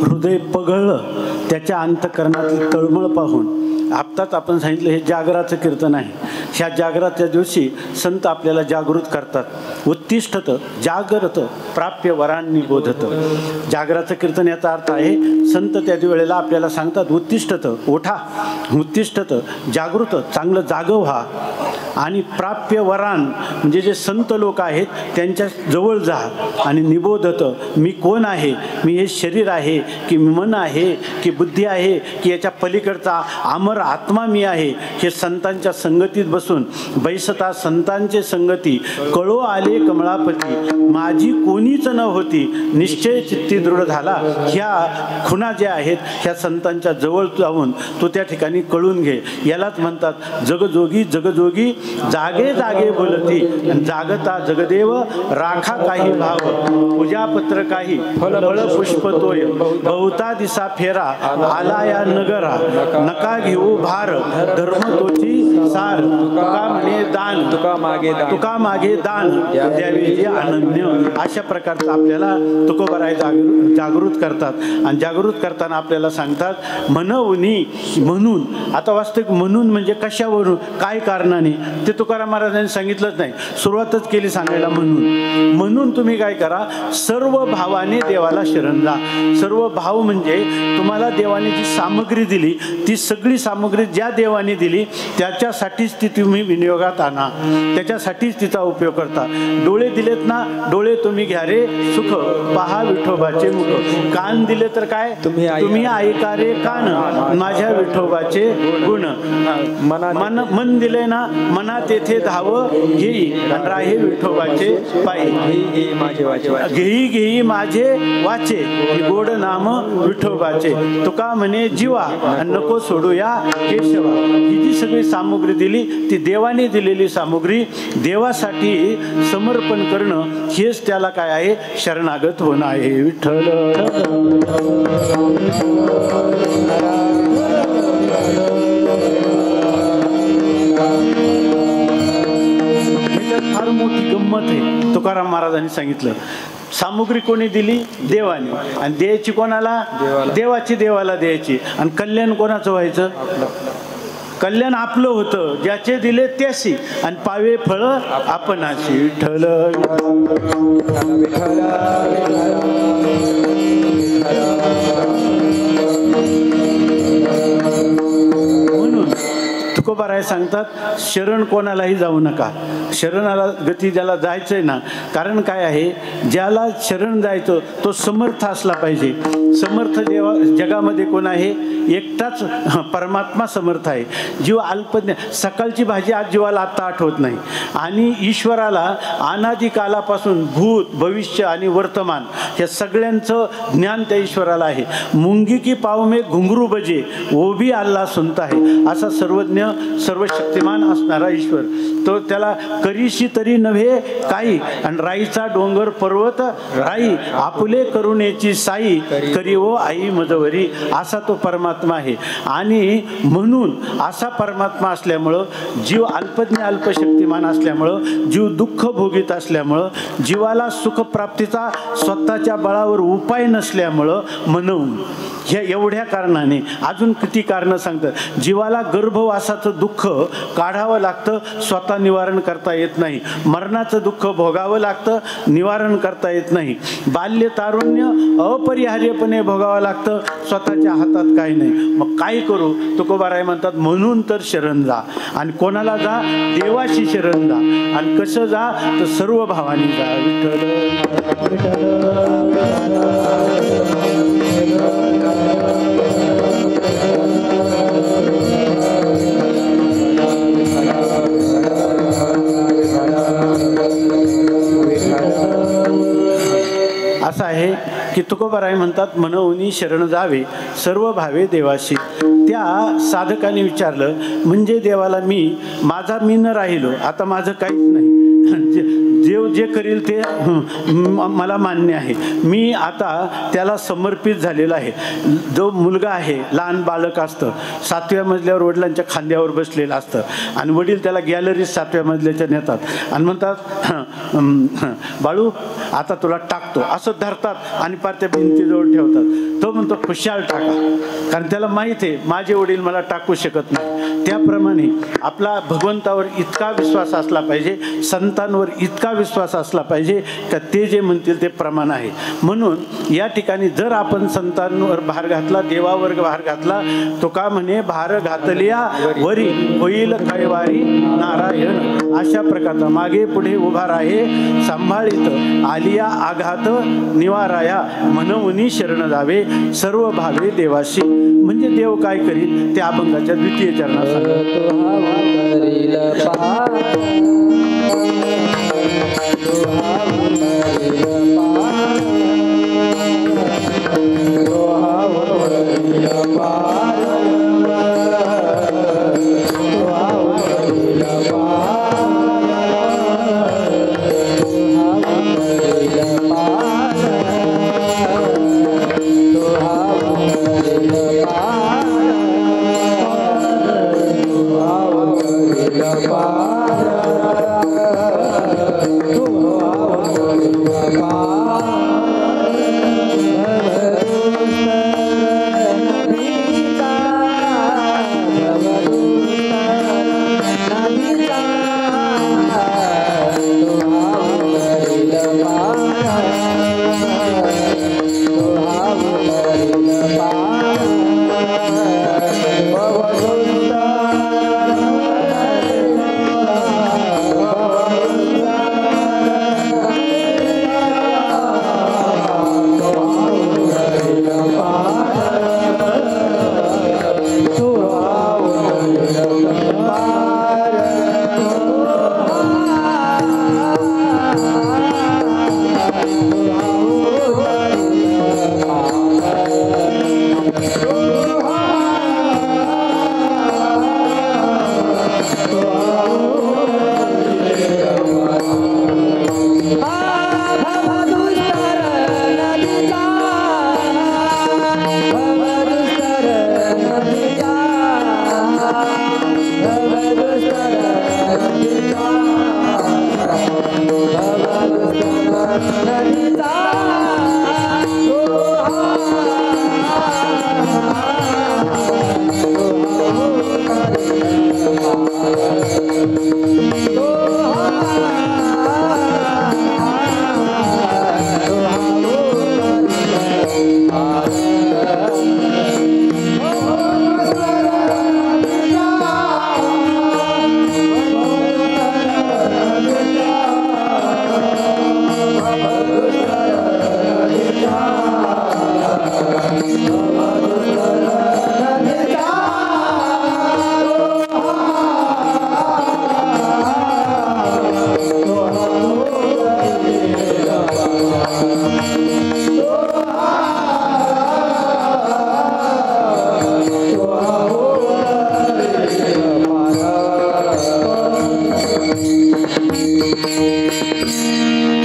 हृदय पगळलं. त्याच्या अंतःकरणातली तळमळ पाहून आत्ताच आपण सांगितलं हे जागराचं कीर्तन आहे. ह्या जागराच्या दिवशी संत आपल्याला जागृत करतात. उत्तिष्ठत जागरत प्राप्य वरांनी बोधत. जागराचं कीर्तन याचा अर्थ आहे संत त्या वेळेला आपल्याला सांगतात उत्तिष्ठत, उठा, उत्तिष्ठत जागृत, चांगलं जागं व्हा आणि प्राप्य वरान म्हणजे जे संत लोक आहेत त्यांच्या जवळ जा आणि निबोधत, मी कोण आहे, मी हे शरीर आहे की मन आहे की बुद्धी आहे की याच्या पलीकडचा अमर आत्मा मी आहे, हे संतांच्या संगतीत बसून बैसता संतांचे संगती, कळो आले कमळापती, माझी कोणीच न होती, निश्चय चित्ती दृढ झाला. ह्या खुणा ज्या आहेत ह्या संतांच्या जवळ जाऊन तू त्या ठिकाणी कळून घे. यालाच म्हणतात जगजोगी जगजोगी जागे जागे बोलती, जागता जगदेव राखा काही भाव, पूजापत्र काही फळ पुष्प तोय, बहुता दिसा फेरा आला या नगरा, नका घेऊ भार धर्म तोची सार, तुका म्हणे दान तुका मागे दान द्यावे जे अनन्य. अशा प्रकारचं आपल्याला तुकोबाराय जागृत करतात. आणि जागृत करताना आपल्याला सांगतात म्हणूनी, म्हणून. आता वास्तविक म्हणून म्हणजे कशावरून, काय कारणाने ते तुकाराम महाराजांनी सांगितलंच नाही, सुरुवातच केली सांगायला. म्हणून म्हणून तुम्ही काय करा, सर्व भावाने देवाला शरण जा. सर्व भाव म्हणजे तुम्हाला देवाने जी सामग्री दिली ती सगळी सामग्री ज्या देवाने दिली त्याच्यासाठीच ती तुम्ही विनियोगात आणा, त्याच्यासाठीच तिचा उपयोग करता. डोळे दिलेत ना, डोळे तुम्ही घ्या रे सुख, पहा विठोबाचे मुख. कान दिले तर काय, तुम्ही ऐका रे कान माझ्या विठोबाचे गुण. मन दिले ना, मना तेथे धाव घेई आणि राहे विठोबाचे पायी. घेई घेई माझे वाचे गोड नाम विठोबाचे, तुका म्हणे जीवा आणि नको सोडू या केशवा. ही जी सगळी सामुग्री दिली ती देवाने दिलेली सामुग्री देवासाठी समर्पण करणं हेच त्याला काय आहे, शरणागत होणं आहे. विठ्ठल फार मोठी गंमत आहे. तुकाराम महाराजांनी सांगितलं सामुग्री कोणी दिली, देवाने, आणि द्यायची कोणाला, देवाची देवाला द्यायची. आणि कल्याण कोणाचं व्हायचं, कल्याण आपलं होतं, ज्याचे दिले त्याशी, आणि पावे फळ आपणाशी. विठ्ठल म्हणून तुकोबाराय सांगतात, शरण कोणालाही जाऊ नका. शरणाला गती ज्याला जायचंय ना, कारण काय आहे, ज्याला शरण जायचं तो समर्थ असला पाहिजे. समर्थ जगामध्ये कोण आहे? एकटाच परमात्मा समर्थ आहे. जीव अल्पज्ञ. सकाळची भाजी आज जीवाला आत्ता आठवत नाही. आणि ईश्वराला अनादी कालापासून भूत, भविष्य आणि वर्तमान या सगळ्यांचं ज्ञान त्या ईश्वराला आहे. मुंगी की पाव में घुंगरू बजे वो भी अल्लाह सुनता है. असा सर्वज्ञ सर्वशक्तिमान असणारा ईश्वर, तो त्याला करीशी तरी नव्हे काही, आणि राईचा डोंगर पर्वत राई, आपुले करुणेची साई करी ओ आई मजवरी. असा तो परमात्मा आहे. आणि म्हणून असा परमात्मा असल्यामुळं जीव अल्पज्ञ अल्पशक्तिमान असल्यामुळं, जीव दुःख भोगीत असल्यामुळं, जीवाला सुखप्राप्तीचा स्वतःच्या बळावर उपाय नसल्यामुळं म्हणून ह्या एवढ्या कारणाने, अजून किती कारणं सांगतात. जीवाला गर्भवासाचं दुःख काढावं लागतं, स्वतः निवारण करता येत नाही. मरणाचं दुःख भोगावं लागतं, निवारण करता येत नाही. बाल्य तारुण्य अपरिहार्यपणे भोगावं लागतं, स्वतःच्या हातात काही नाही. मग काय करू? तुकोबाराय म्हणतात, म्हणून तर शरण जा. आणि कोणाला जा? देवाशी शरण जा. आणि कसं जा? तर सर्व भावानी जा. विठ्ठल असं आहे की तुकोबाराय म्हणतात, मनोनी शरण जावे सर्व भावे देवाशी. त्या साधकाने विचारलं, म्हणजे देवाला माझा मी न राहिलो, आता माझं काहीच नाही, देव जे करील ते मला मान्य आहे, मी आता त्याला समर्पित झालेला आहे. जो मुलगा आहे, लहान बालक असतं, 7व्या मजल्यावर वडिलांच्या खांद्यावर बसलेलं असतं, आणि वडील त्याला गॅलरीत 7व्या मजल्याच्या नेतात आणि म्हणतात, बाळू आता तुला टाकतो, असं धरतात आणि पार त्या भिंतीजवळ ठेवतात. तो म्हणतो, खुशाल टाका, कारण त्याला माहीत आहे माझे वडील मला टाकू शकत नाही. त्याप्रमाणे आपला भगवंतावर इतका विश्वास असला पाहिजे, संतांवर इतका विश्वास असला पाहिजे का ते जे म्हणतील ते प्रमाण आहे. म्हणून या ठिकाणी जर आपण संतांवर भार घातला, देवावर भार घातला, तो का म्हणे, भार घातलिया वरी होईल कैवारी नारायण. अशा प्रकारचा मागे पुढे उभा राहे सांभाळीत, आलिया आघात निवाराया, म्हणून शरण जावे सर्व भावे देवाशी. म्हणजे देव काय करील ते अभंगाच्या 2य चरणात सांगतो. पार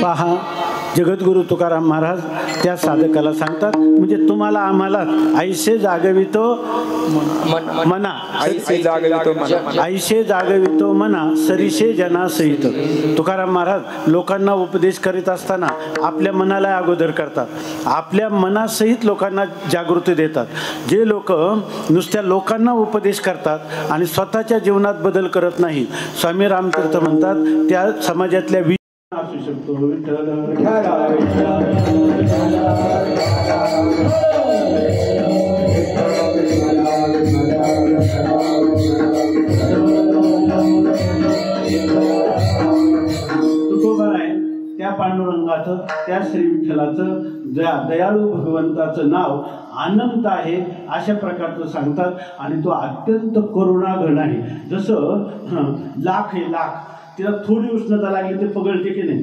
पहा जगद्गुरु तुकाराम महाराज त्या साधकाला सांगतात, म्हणजे तुम्हाला आम्हाला ऐसे जागवितो मना, ऐसे जागवितो मना सरीसे जनासहित. तुकाराम महाराज लोकांना उपदेश करीत असताना आपल्या मनाला अगोदर करतात, आपल्या मनासहित लोकांना जागृती देतात. जे लोक नुसत्या लोकांना उपदेश करतात आणि स्वतःच्या जीवनात बदल करत नाही, स्वामी रामतीर्थ म्हणतात त्या समाजातल्या असू शकतो. तुकोबा आहे त्या पांडुरंगाचं, त्या श्री विठ्ठलाचं, दयाळू भगवंताचं नाव अनंत आहे अशा प्रकारचं सांगतात. आणि तो अत्यंत करुणाघन आहे. जसं लाख आहे, लाख तिला थोडी उष्णता लागली ते पगळते की नाही,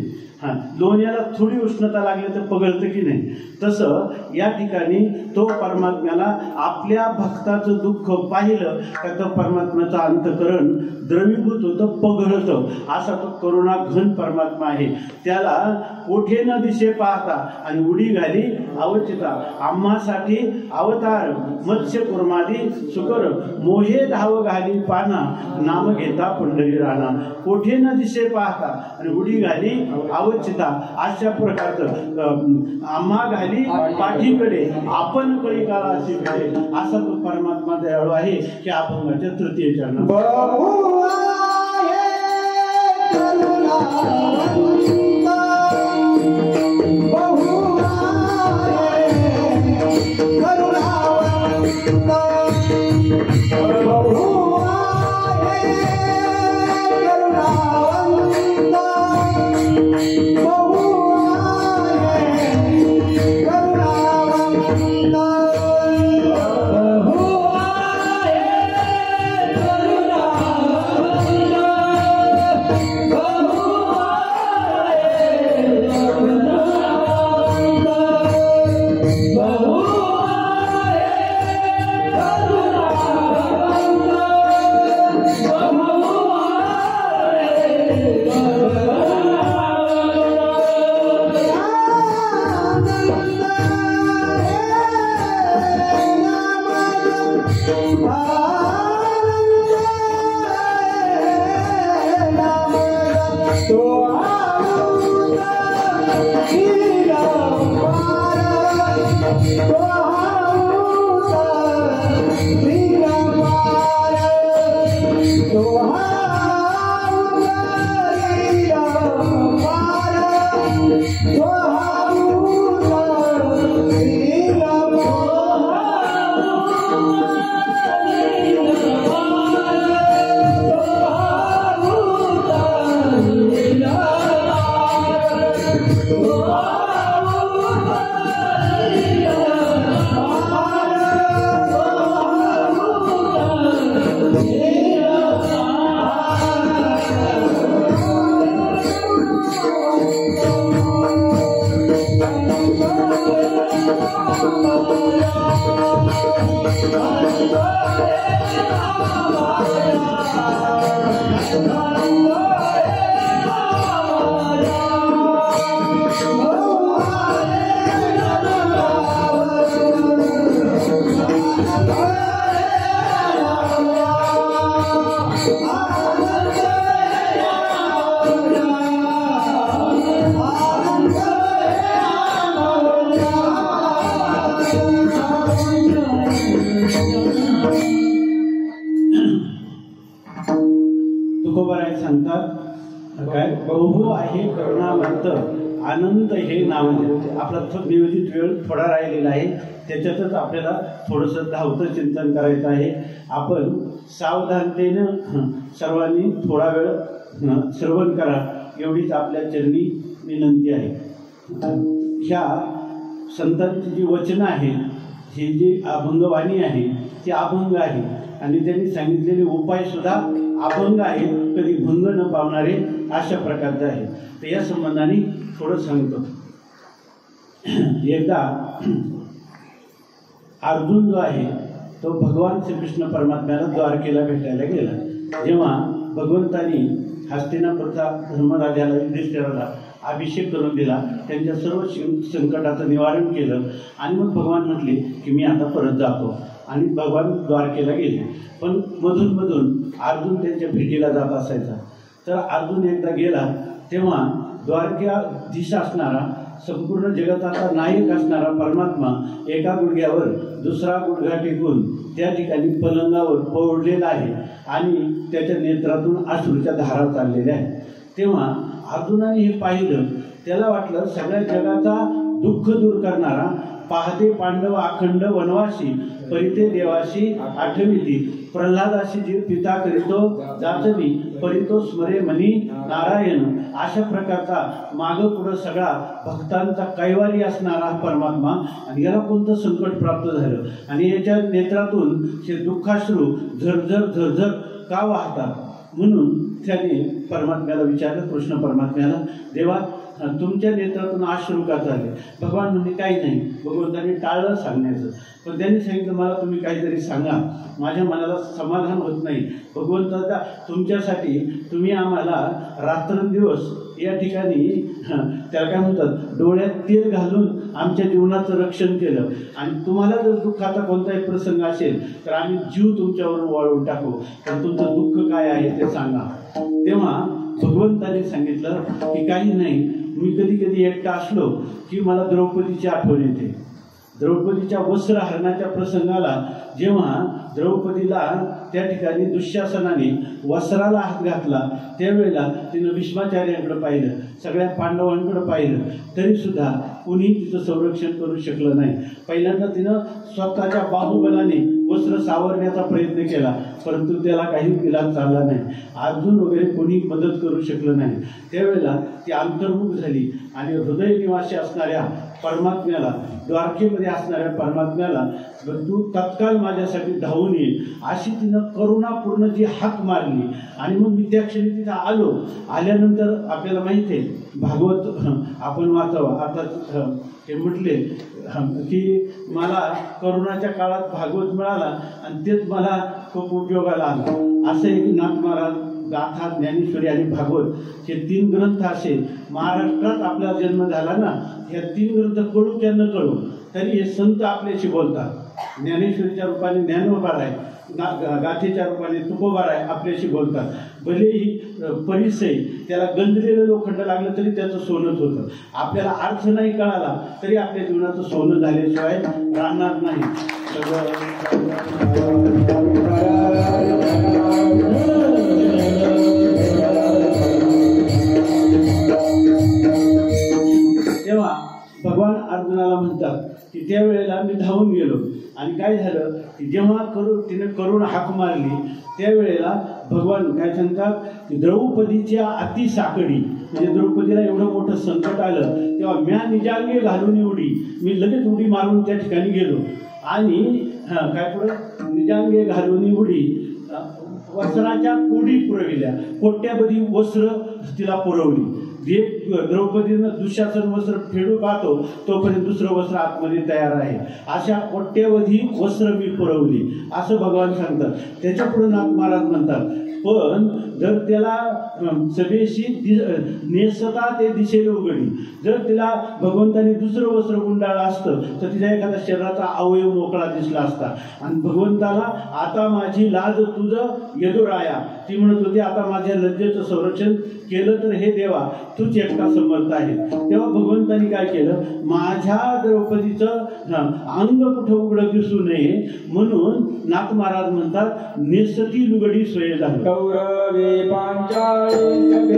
लोण्याला थोडी उष्णता लागली तर पगळते की नाही, तसं या ठिकाणी तो परमात्म्याला आपल्या भक्ताचं दुःख पाहिलं का तो परमात्म्याचं अंतःकरण द्रवीभूत होतं, पगळतं. असा तो करुणा घन परमात्मा आहे. त्याला कोठे न दिसे पाहता आणि उडी घाली अवचिता, आम्हासाठी अवतार मत्स्य कुर्मादी सुकर, मोहे धाव घाली पाना नाम घेता पंढरी राणा. कोठे न दिसे पाहता आणि उडी घाली अवचिता, अशा प्रकारचं आम्हा घाली पाठीकडे आपण कळी काळा अशी भेटे. असा तो परमात्मा दयाळू आहे की अभंगाच्या तृतीय चरणात आनंद हे नाव. आपला नियोजित वेळ थोडा राहिलेला आहे, त्याच्यातच आपल्याला थोडंसं धावतं चिंतन करायचं आहे. आपण सावधानतेनं सर्वांनी थोडा वेळ श्रवण करा एवढीच आपल्या चरणी विनंती आहे. ह्या संतांची जी वचनं आहेत, ही जी अभंगवाणी आहे ती अभंग आहे आणि त्यांनी सांगितलेले उपायसुद्धा अभंग आहेत, कधी भंग न पावणारे अशा प्रकारचे आहेत. तर या संबंधाने थोडं सांगतो. एकदा अर्जुन जो आहे तो भगवान श्रीकृष्ण परमात्म्याला द्वारकेला भेटायला गेला. जेव्हा भगवंतांनी हस्तिनापूरचा धर्मराजाला युधिष्ठिराला अभिषेक करून दिला, त्यांच्या सर्व संकटाचं निवारण केलं. आणि मग भगवान म्हटले की मी आता परत जातो. आणि भगवान द्वारकेला गेले. पण मधून अर्जुन त्यांच्या भेटीला जात असायचा. तर अर्जुन एकदा गेला तेव्हा द्वारकाधीश असणारा, संपूर्ण जगताचा नायक असणारा परमात्मा एका गुडघ्यावर दुसरा गुडघा टेकून त्या ठिकाणी पलंगावर पडलेला आहे आणि त्याच्या नेत्रातून अश्रूच्या धारा चाललेल्या आहेत. तेव्हा अर्जुनाने हे पाहिलं. त्याला वाटलं सगळ्या जगाचा दुःख दूर करणारा, पाहते पांडव अखंड वनवासी, परिते देवाशी आठविती, प्रल्हादाशी जीव पिता करीतो जाचवी, परितो स्मरे मनी नारायण. अशा प्रकारचा मागं पुढं सगळा भक्तांचा कैवारी असणारा परमात्मा, आणि याला कोणतं संकट प्राप्त झालं आणि याच्या नेत्रातून हे दुःखाश्रू झरझर का वाहतात. म्हणून त्याने परमात्म्याला विचारलं, कृष्ण परमात्म्याला, देवा तुमच्या नेत्रातून अश्रू का झाले. भगवान म्हणजे काही नाही. भगवंतांनी टाळलं सांगण्याचं. पण त्यांनी सांगितलं मला तुम्ही काहीतरी सांगा, माझ्या मनाला समाधान होत नाही. भगवंताचा तुमच्यासाठी तुम्ही आम्हाला रात्रंदिवस या ठिकाणी त्याला काय म्हणतात, डोळ्यात तेल घालून आमच्या जीवनाचं रक्षण केलं. आणि तुम्हाला जर दुःखाचा कोणताही प्रसंग असेल तर आम्ही जीव तुमच्यावरून वळवून टाकू. तर तुमचं दुःख काय आहे ते सांगा. तेव्हा भगवंताने सांगितलं की काही नाही, मी कधी कधी एकटा असलो की मला द्रौपदीची आठवण येते. द्रौपदीच्या वस्त्रहरणाच्या प्रसंगाला जेव्हा द्रौपदीला त्या ठिकाणी दुःशासनाने वस्त्राला हात घातला त्यावेळेला तिनं भीष्माचार्यांकडे पाहिलं, सगळ्या पांडवांकडे पाहिलं, तरीसुद्धा कुणी तिचं संरक्षण करू शकलं नाही. पहिल्यांदा तिनं स्वतःच्या बाहुबलाने वस्त्र सावरण्याचा प्रयत्न केला, परंतु त्याला काही इलाज चालला नाही. अर्जुन वगैरे कोणी मदत करू शकलं नाही. त्यावेळेला ती अंतर्मुख झाली आणि हृदय निवासी असणाऱ्या परमात्म्याला, द्वारकेमध्ये असणाऱ्या परमात्म्याला, तू तत्काळ माझ्यासाठी धावून ये अशी तिनं करुणापूर्ण जी हाक मारली. आणि मग मी त्या क्षणी तिथं आलो. आल्यानंतर आपल्याला माहिती आहे भागवत आपण वाचावं. आता हे म्हटले की मला करोनाच्या काळात भागवत मिळाला आणि तेच मला खूप उपयोगाला आलं. असं एक नाथ महाराज, गाथा, ज्ञानेश्वरी आणि भागवत हे 3 ग्रंथ असे महाराष्ट्रात आपला जन्म झाला ना, ह्या 3 ग्रंथ कळू त्या न कळू तरी हे संत आपल्याशी बोलतात. ज्ञानेश्वरीच्या रूपाने ज्ञानोबाराय, गाथेच्या रूपाने तुकोबाराय आपल्याशी बोलतात. भलेही परिसय त्याला गंजलेलं लोखंड लागलं तरी त्याचं सोनंच होतं. आपल्याला अर्थ नाही कळाला तरी आपल्या जीवनाचं सोनं झाल्याशिवाय राहणार नाही. तेव्हा भगवान अर्जुनाला म्हणतात की त्यावेळेला मी धावून गेलो. आणि काय झालं की जेव्हा तिने करून हाक मारली त्यावेळेला भगवान काय सांगतात की द्रौपदीच्या अति साकडी, म्हणजे द्रौपदीला एवढं मोठं संकट आलं तेव्हा म्या निजांगे घालून उडी, मी लगेच उडी मारून त्या ठिकाणी गेलो. आणि काय पुढे निजांगे घालून उडी, वस्त्राच्या कोडी पुरविल्या, कोट्यावधी वस्त्र तिला पुरवली. जे द्रौपदीनं दुःशासन वस्त्र फेडू पाहतो तोपर्यंत दुसरं वस्त्र आतमध्ये तयार आहे. अशा कोट्यावधी वस्त्र मी पुरवली असं भगवान सांगतात. त्याच्या पुढे नाथ महाराज म्हणतात पण जर त्याला सभेशी नेसता ते दिशेला उघडी, जर तिला भगवंताने दुसरं वस्त्र गुंडाळलं असतं तर तिच्या एखादा शरीराचा अवयव मोकळा दिसला असता. आणि भगवंताला आता माझी लाज तुझं यदुराया, ती म्हणत होती आता माझ्या लज्जेचं संरक्षण केलं तर हे देवा तूच एकटा समर्थ आहे. तेव्हा भगवंतानी काय केलं, माझ्या द्रौपदीचं अंग कुठं उघडं दिसू नये म्हणून नाथ महाराज म्हणतात नेसती लुगडी सोय झाली. कौरवे पांचाळे सभे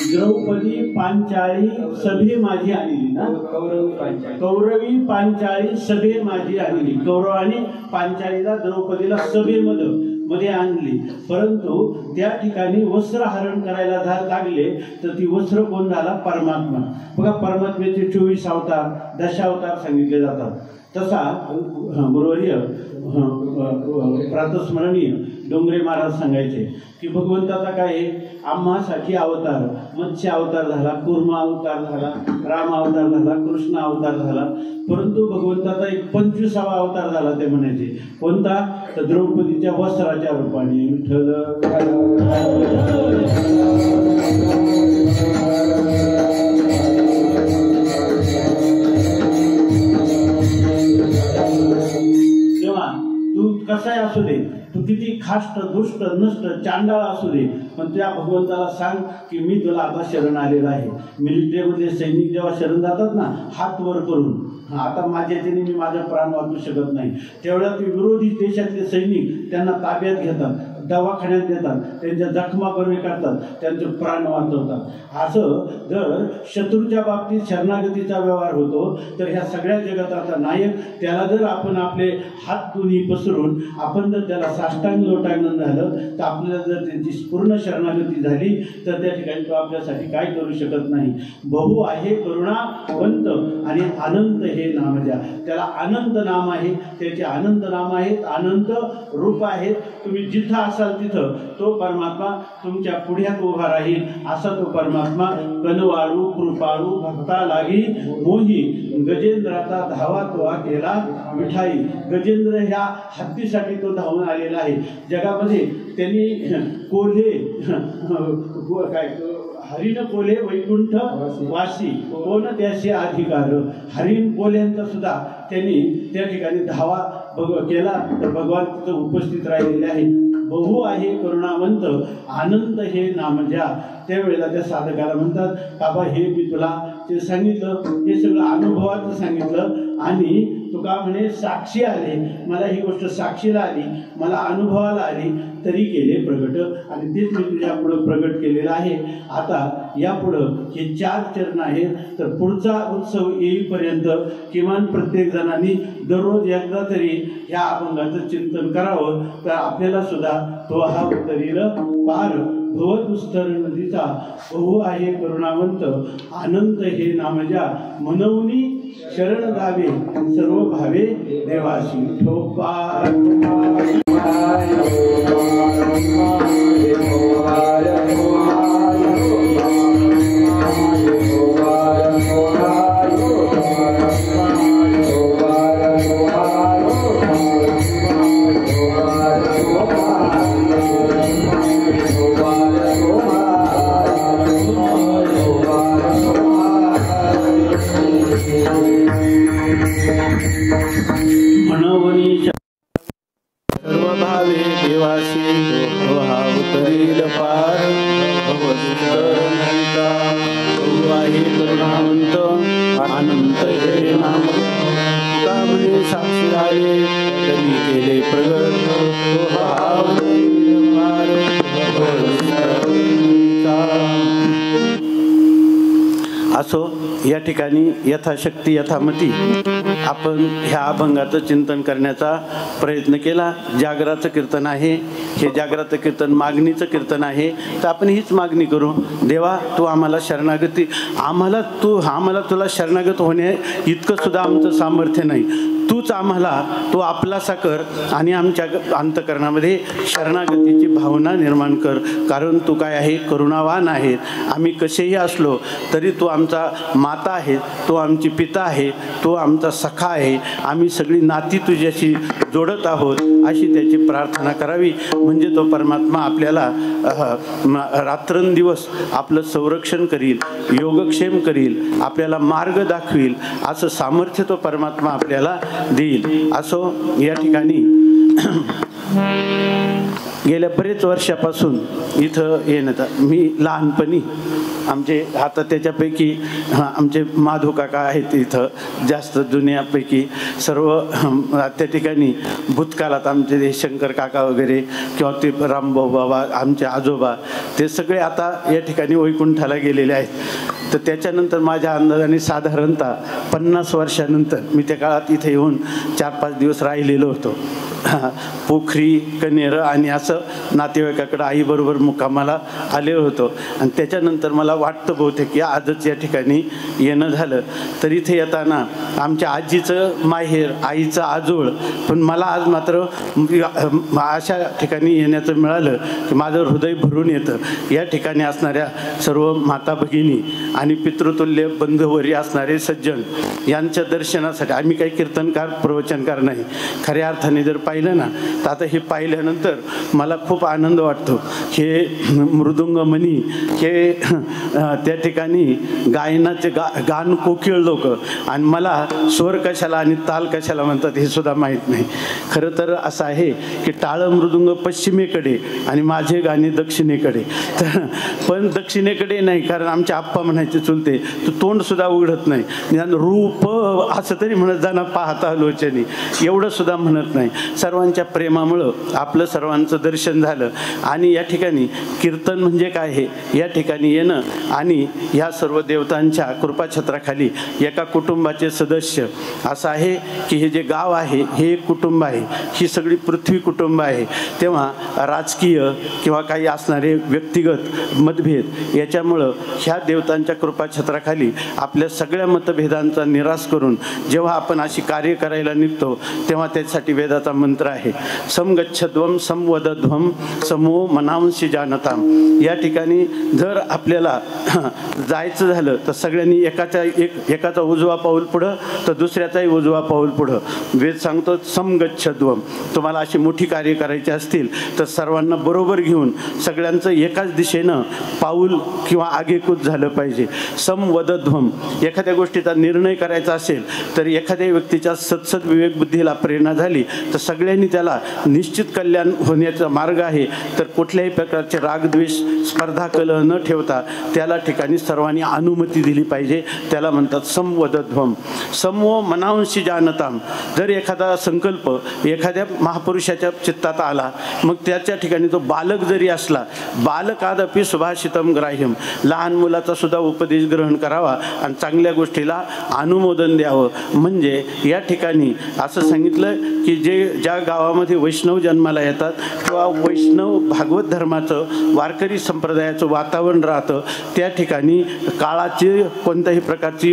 द्रौपदी पांचाळी सभे माझी आलेली. ना, कौरवी पांचाळी. कौरवी पांचाळी सभे माझी आणली. कौरवानी पांचाळीला द्रौपदीला सभेमध्ये आणली, परंतु त्या ठिकाणी वस्त्रहरण करायला लागले तर ती वस्त्र कोण झाला? परमात्मा. बघा, परमात्म्याचे 24 अवतार, दशावतार सांगितले जातात. तसा गुरुवर्य प्रातस्मरणीय डोंगरे महाराज सांगायचे की भगवंताचा काय आहे, आम्हासाठी अवतार, मत्स्य अवतार झाला, कुर्मा अवतार झाला, राम अवतार झाला, कृष्ण अवतार झाला, परंतु भगवंताचा एक 25वा अवतार झाला. ते म्हणायचे कोणता? तर द्रौपदीच्या वस्त्राच्या रूपाने. विठ्ठल तू कसाही असू दे, तू किती खाष्ट, दुष्ट, नष्ट, चांडाळ असू दे, पण त्या भगवंताला सांग की मी तुला आता शरण आलेला आहे. मिलिटरीमधले सैनिक जेव्हा शरण जातात ना, हात वर करून, आता माझ्याच्याने मी माझा प्राण वाचू शकत नाही, तेवढ्या ते विरोधी देशातले सैनिक त्यांना ताब्यात घेतात, दवाखान्यात देतात, त्यांच्या जखमा बरे करतात, त्यांचे प्राण वाचवतात. असं जर शत्रूच्या बाबतीत शरणागतीचा व्यवहार होतो तर ह्या सगळ्या जगताचा नायक, त्याला जर आपण आपले हात दोन्ही पसरून आपण जर त्याला साष्टांग लोटांगण झालं तर आपल्याला जर त्यांची पूर्ण शरणागती झाली तर त्या ठिकाणी तो आपल्यासाठी काय करू शकत नाही. बहु आहे करुणावंत आणि अनंत हे नाम द्या. त्याला अनंत नाम आहे, त्याचे अनंत नाम आहेत, अनंत रूप आहेत. तुम्ही जिथं असाल तिथं तो परमात्मा तुमच्या पुढ्यात उभा राहील. असा तो परमात्मा कनवाळू कृपाळू भक्ता लागी मोही गजेंद्राचा धावा तो केला मिठाई. गजेंद्र ह्या हत्तीसाठी तो धावून आलेला आहे. जगामध्ये त्यांनी कोल्हे काय हरिण कोल्हे वैकुंठ वासी कोण त्याचे अधिकार. हरिण कोल्ह्यांचा सुद्धा त्यांनी त्या ठिकाणी धावा केला तर भगवान तिथं उपस्थित राहिलेले आहे. बहु आहे करुणावंत आनंद हे नाम ज्या. त्यावेळेला त्या साधकाला म्हणतात बाबा हे मी तुला ते सांगितलं, हे सगळं अनुभवाचं सांगितलं आणि तुका म्हणे साक्षी आले, मला ही गोष्ट साक्षीला आली, मला अनुभवाला आली, तरी केले प्रगट आणि तेच मी तुझ्या पुढं प्रगट केलेलं आहे. आता यापुढं हे 4 चरण आहेत, तर पुढचा उत्सव येईपर्यंत किमान प्रत्येक जणांनी दररोज एकदा तरी ह्या अभंगाचं चिंतन करावं, तर आपल्याला सुद्धा तो हा उतरील पार. भवदुस्तर नदीचा बहु आहे करुणावंत आनंद हे नामजा. मनवनी शरण जावे सर्व भावे देवाशी. ठोपार असो. या ठिकाणी यथाशक्ती यथामती आपण ह्या अभंगाचं चिंतन करण्याचा प्रयत्न केला. जागराचं कीर्तन आहे, हे जागराचं कीर्तन मागणीचं कीर्तन आहे, तर आपण हीच मागणी करू. देवा तू आम्हाला शरणागती, आम्हाला तुला शरणागत होणे इतकं सुद्धा आमचं सामर्थ्य नाही. तूच आम्हाला तो आपलासा कर आणि आमच्या अंतकरणामध्ये शरणागतीची भावना निर्माण कर. कारण तू काय आहे, करुणावान आहे. आम्ही कसेही असलो तरी तू आमचा माता आहे, तो आमची पिता आहे, तो आमचा सखा आहे. आम्ही सगळी नाती तुझ्याशी जोडत आहोत अशी त्याची प्रार्थना करावी. म्हणजे तो परमात्मा आपल्याला रात्रंदिवस आपलं संरक्षण करील, योगक्षेम करील, आपल्याला मार्ग दाखवील, असं सामर्थ्य तो परमात्मा आपल्याला देईल. असो या ठिकाणी गेल्या बरेच वर्षापासून इथं येण्यात मी लहानपणी आमचे आता त्याच्यापैकी आमचे माधव काका आहेत इथं जास्त जुन्यापैकी सर्व त्या ठिकाणी भूतकाळात आमचे ते शंकर काका वगैरे किंवा ते रामभाऊ बाबा आमचे आजोबा ते सगळे आता या ठिकाणी वैकुंठाला गेलेले आहेत. तर त्याच्यानंतर माझ्या अंदाजाने साधारणतः 50 वर्षानंतर मी त्या काळात इथे येऊन 4-5 दिवस राहिलेलो होतो. पोखरी कनेरं आणि असं नातेवाईकाकडं आईबरोबर मुक्कामाला आलेलो होतो. आणि त्याच्यानंतर मला वाटतं बहुतेक की आजच या ठिकाणी येणं झालं. तर इथे येताना आमच्या आजीचं माहेर, आईचं आजोळ, पण मला आज मात्र अशा ठिकाणी येण्याचं मिळालं की माझं हृदय भरून येतं. या ठिकाणी असणाऱ्या सर्व माता भगिनी आणि पितृतुल्य बंधुवरी असणारे सज्जन यांच्या दर्शनासाठी, आम्ही काही कीर्तनकार प्रवचनकार नाही, खऱ्या अर्थाने जर पाहिलं ना तर आता हे पाहिल्यानंतर मला खूप आनंद वाटतो. हे मृदुंगमणी, हे त्या ठिकाणी गायनाचे गान कोकिळ लोक, आणि मला स्वर कशाला आणि ताल कशाला म्हणतात हे सुद्धा माहीत नाही. खरं तर असं आहे की टाळ मृदुंग पश्चिमेकडे आणि माझे गाणे दक्षिणेकडे. तर पण दक्षिणेकडे नाही, कारण आमचे आप्पा म्हणायचे चुलते, तू तोंडसुद्धा उघडत नाही, निदान रूप असं तरी म्हणत जाणं पाहता लोचनी, एवढं सुद्धा म्हणत नाही. सर्वांच्या प्रेमामुळं आपलं सर्वांचं दर्शन झालं. आणि या ठिकाणी कीर्तन म्हणजे काय हे या ठिकाणी येणं आणि ह्या सर्व देवतांच्या कृपाछत्राखाली एका कुटुंबाचे सदस्य, असं आहे की हे जे गाव आहे हे एक कुटुंब आहे, ही सगळी पृथ्वी कुटुंब आहे. तेव्हा राजकीय किंवा काही असणारे व्यक्तिगत मतभेद याच्यामुळं ह्या देवतांच्या कृपाछत्राखाली आपल्या सगळ्या मतभेदांचा निराश करून जेव्हा आपण अशी कार्य करायला निघतो तेव्हा त्यासाठी वेदाचा मंत्र आहे, समगच्छध्वम समवदध्वम समो मनांशी जानताम. या ठिकाणी जर आपल्याला जायचं झालं तर सगळ्यांनी एकाचा उजवा पाऊल पुढं तर दुसऱ्याचाही उजवा पाऊल पुढं. वेद सांगतो समगच्छध्वम. तुम्हाला अशी मोठी कार्य करायची असतील तर सर्वांना बरोबर घेऊन सगळ्यांचं एकाच दिशेनं पाऊल किंवा आगेकूच झालं पाहिजे. समवदध्वम. एखाद्या गोष्टीचा निर्णय करायचा असेल तर एखाद्या व्यक्तीच्या सत्सद विवेक बुद्धीला प्रेरणा झाली तर सगळ्यांनी त्याला निश्चित कल्याण होण्याचा मार्ग आहे. तर कुठल्याही प्रकारचे रागद्वेष स्पर्धा कलह न ठेवता त्याला ठिकाणी सर्वांनी अनुमती दिली पाहिजे. त्याला म्हणतात समवदध्वम. समो मनांशी जानताम. जर एखादा संकल्प एखाद्या महापुरुषाच्या चित्तात आला, मग त्याच्या ठिकाणी तो बालक जरी असला, बालकादपि सुभाषितम ग्राह्यम. लहान मुलाचा सुद्धा उपदेश ग्रहण करावा आणि चांगल्या गोष्टीला अनुमोदन द्यावं. म्हणजे या ठिकाणी असं सांगितलं की ज्या गावामध्ये वैष्णव जन्माला येतात किंवा वैष्णव भागवत धर्माचं वारकरी संप्रदायाचं वातावरण राहतं त्या ठिकाणी काळाची कोणत्याही प्रकारची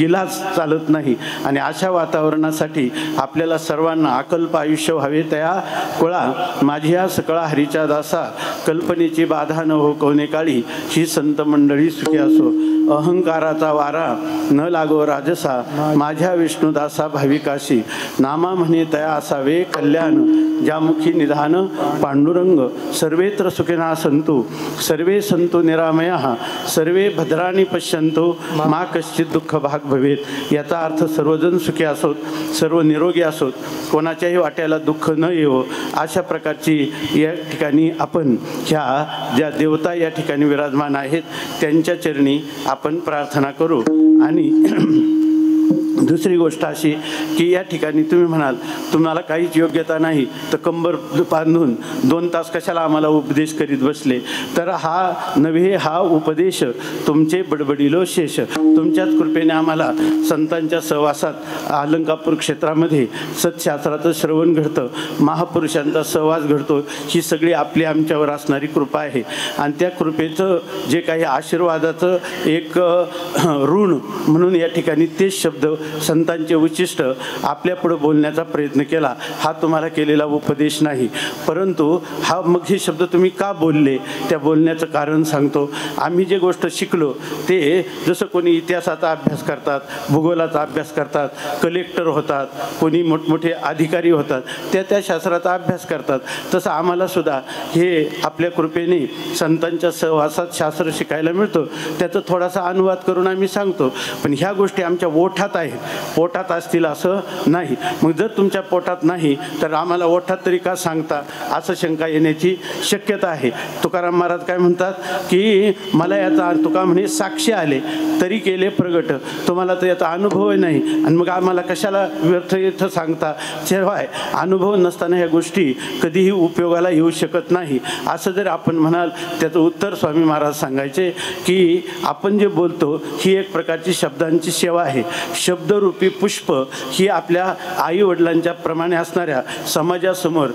इलाज चालत नाही. आणि अशा वातावरणासाठी आपल्याला सर्वांना अकल्प आयुष्य व्हावे तया कुळा माझी या सकळा हरीच्या दासा कल्पनेची बाधा न हो कोणे काळी ही संत मंडळी सुखी असो. अहंकाराचा वारा न लागो राजसा माझ्या विष्णुदासा भाविकाशी नामा म्हणे तया असावे कल्याण ज्यामुखी निधान पांडुरंग. सर्वेत्र सुखिना संतु सर्वे संतो निरामया सर्वे भद्राणी पश्यंतो मा कश्चित दुःख भाग भवेत. याचा अर्थ सर्वजण सुखी असोत, सर्व निरोगी असोत, कोणाच्याही वाट्याला दुःख न येवो अशा प्रकारची या ठिकाणी आपण ह्या ज्या देवता या ठिकाणी विराजमान आहेत त्यांच्या चरणी आपण प्रार्थना करू. आणि दुसरी गोष्ट अशी की या ठिकाणी तुम्ही म्हणाल तुम्हाला काहीच योग्यता नाही तर कंबर बांधून 2 तास कशाला आम्हाला उपदेश करीत बसले. तर हा नव्हे, हा उपदेश तुमचे बडबडिलो शेष. तुमच्याच कृपेने आम्हाला संतांच्या सहवासात अलंकापूर क्षेत्रामध्ये सत्शास्त्राचं श्रवण घडतं, महापुरुषांचा सहवास घडतो. ही सगळी आपली आमच्यावर असणारी कृपा आहे. आणि त्या कृपेचं जे काही आशीर्वादाचं एक ऋण म्हणून या ठिकाणी तेच शब्द संतांचे उच्चिष्ट आपल्यापुढे बोलण्याचा प्रयत्न केला. हा तुम्हाला केलेला उपदेश नाही, परंतु हा मग हे शब्द तुम्ही का बोलले त्या बोलण्याचं कारण सांगतो. आम्ही जे गोष्ट शिकलो ते जसं कोणी इतिहासाचा अभ्यास करतात, भूगोलाचा अभ्यास करतात, कलेक्टर होतात, कोणी मोठमोठे अधिकारी होतात, त्या शास्त्राचा अभ्यास करतात, तसं आम्हाला सुद्धा हे आपल्या कृपेने संतांच्या सहवासात शास्त्र शिकायला मिळतं. त्याचा थोडासा अनुवाद करून आम्ही सांगतो. पण ह्या गोष्टी आमच्या ओठात आहेत, आहेत, पोटात असतील असं नाही. मग जर तुमच्या पोटात नाही तर आम्हाला ओठात तरी का सांगता, असं शंका येण्याची शक्यता आहे. तुकाराम महाराज काय म्हणतात की मला याचा, तुका म्हणे साक्षी आले तरी केले प्रगट, तुम्हाला तर याचा अनुभव नाही आणि मग आम्हाला कशाला व्यर्थ इथं सांगता. शिवाय अनुभव नसताना ह्या गोष्टी कधीही उपयोगाला येऊ शकत नाही, असं जर आपण म्हणाल. त्याचं उत्तर स्वामी महाराज सांगायचे की आपण जे बोलतो ही एक प्रकारची शब्दांची सेवा आहे. शब्दरूपी पुष्प ही आपल्या आई वडिलांच्या प्रमाणे असणाऱ्या समाजासमोर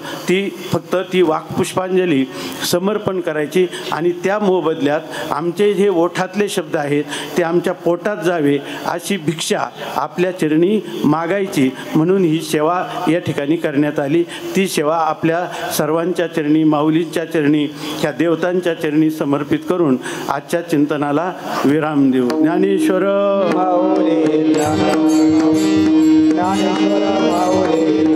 फक्त ती वाक्पुष्पांजली समर्पण करायची आणि त्या मोबदल्यात आमचे जे ओठातले शब्द आहेत ते आमच्या पोटात जावे अशी भिक्षा आपल्या चरणी मागायची. म्हणून ही सेवा या ठिकाणी करण्यात आली. ती सेवा आपल्या सर्वांच्या चरणी, माऊलींच्या चरणी, ह्या देवतांच्या चरणी समर्पित करून आजच्या चिंतनाला विराम देऊ. ज्ञानेश्वर माऊली ज्ञानेश्वर माऊली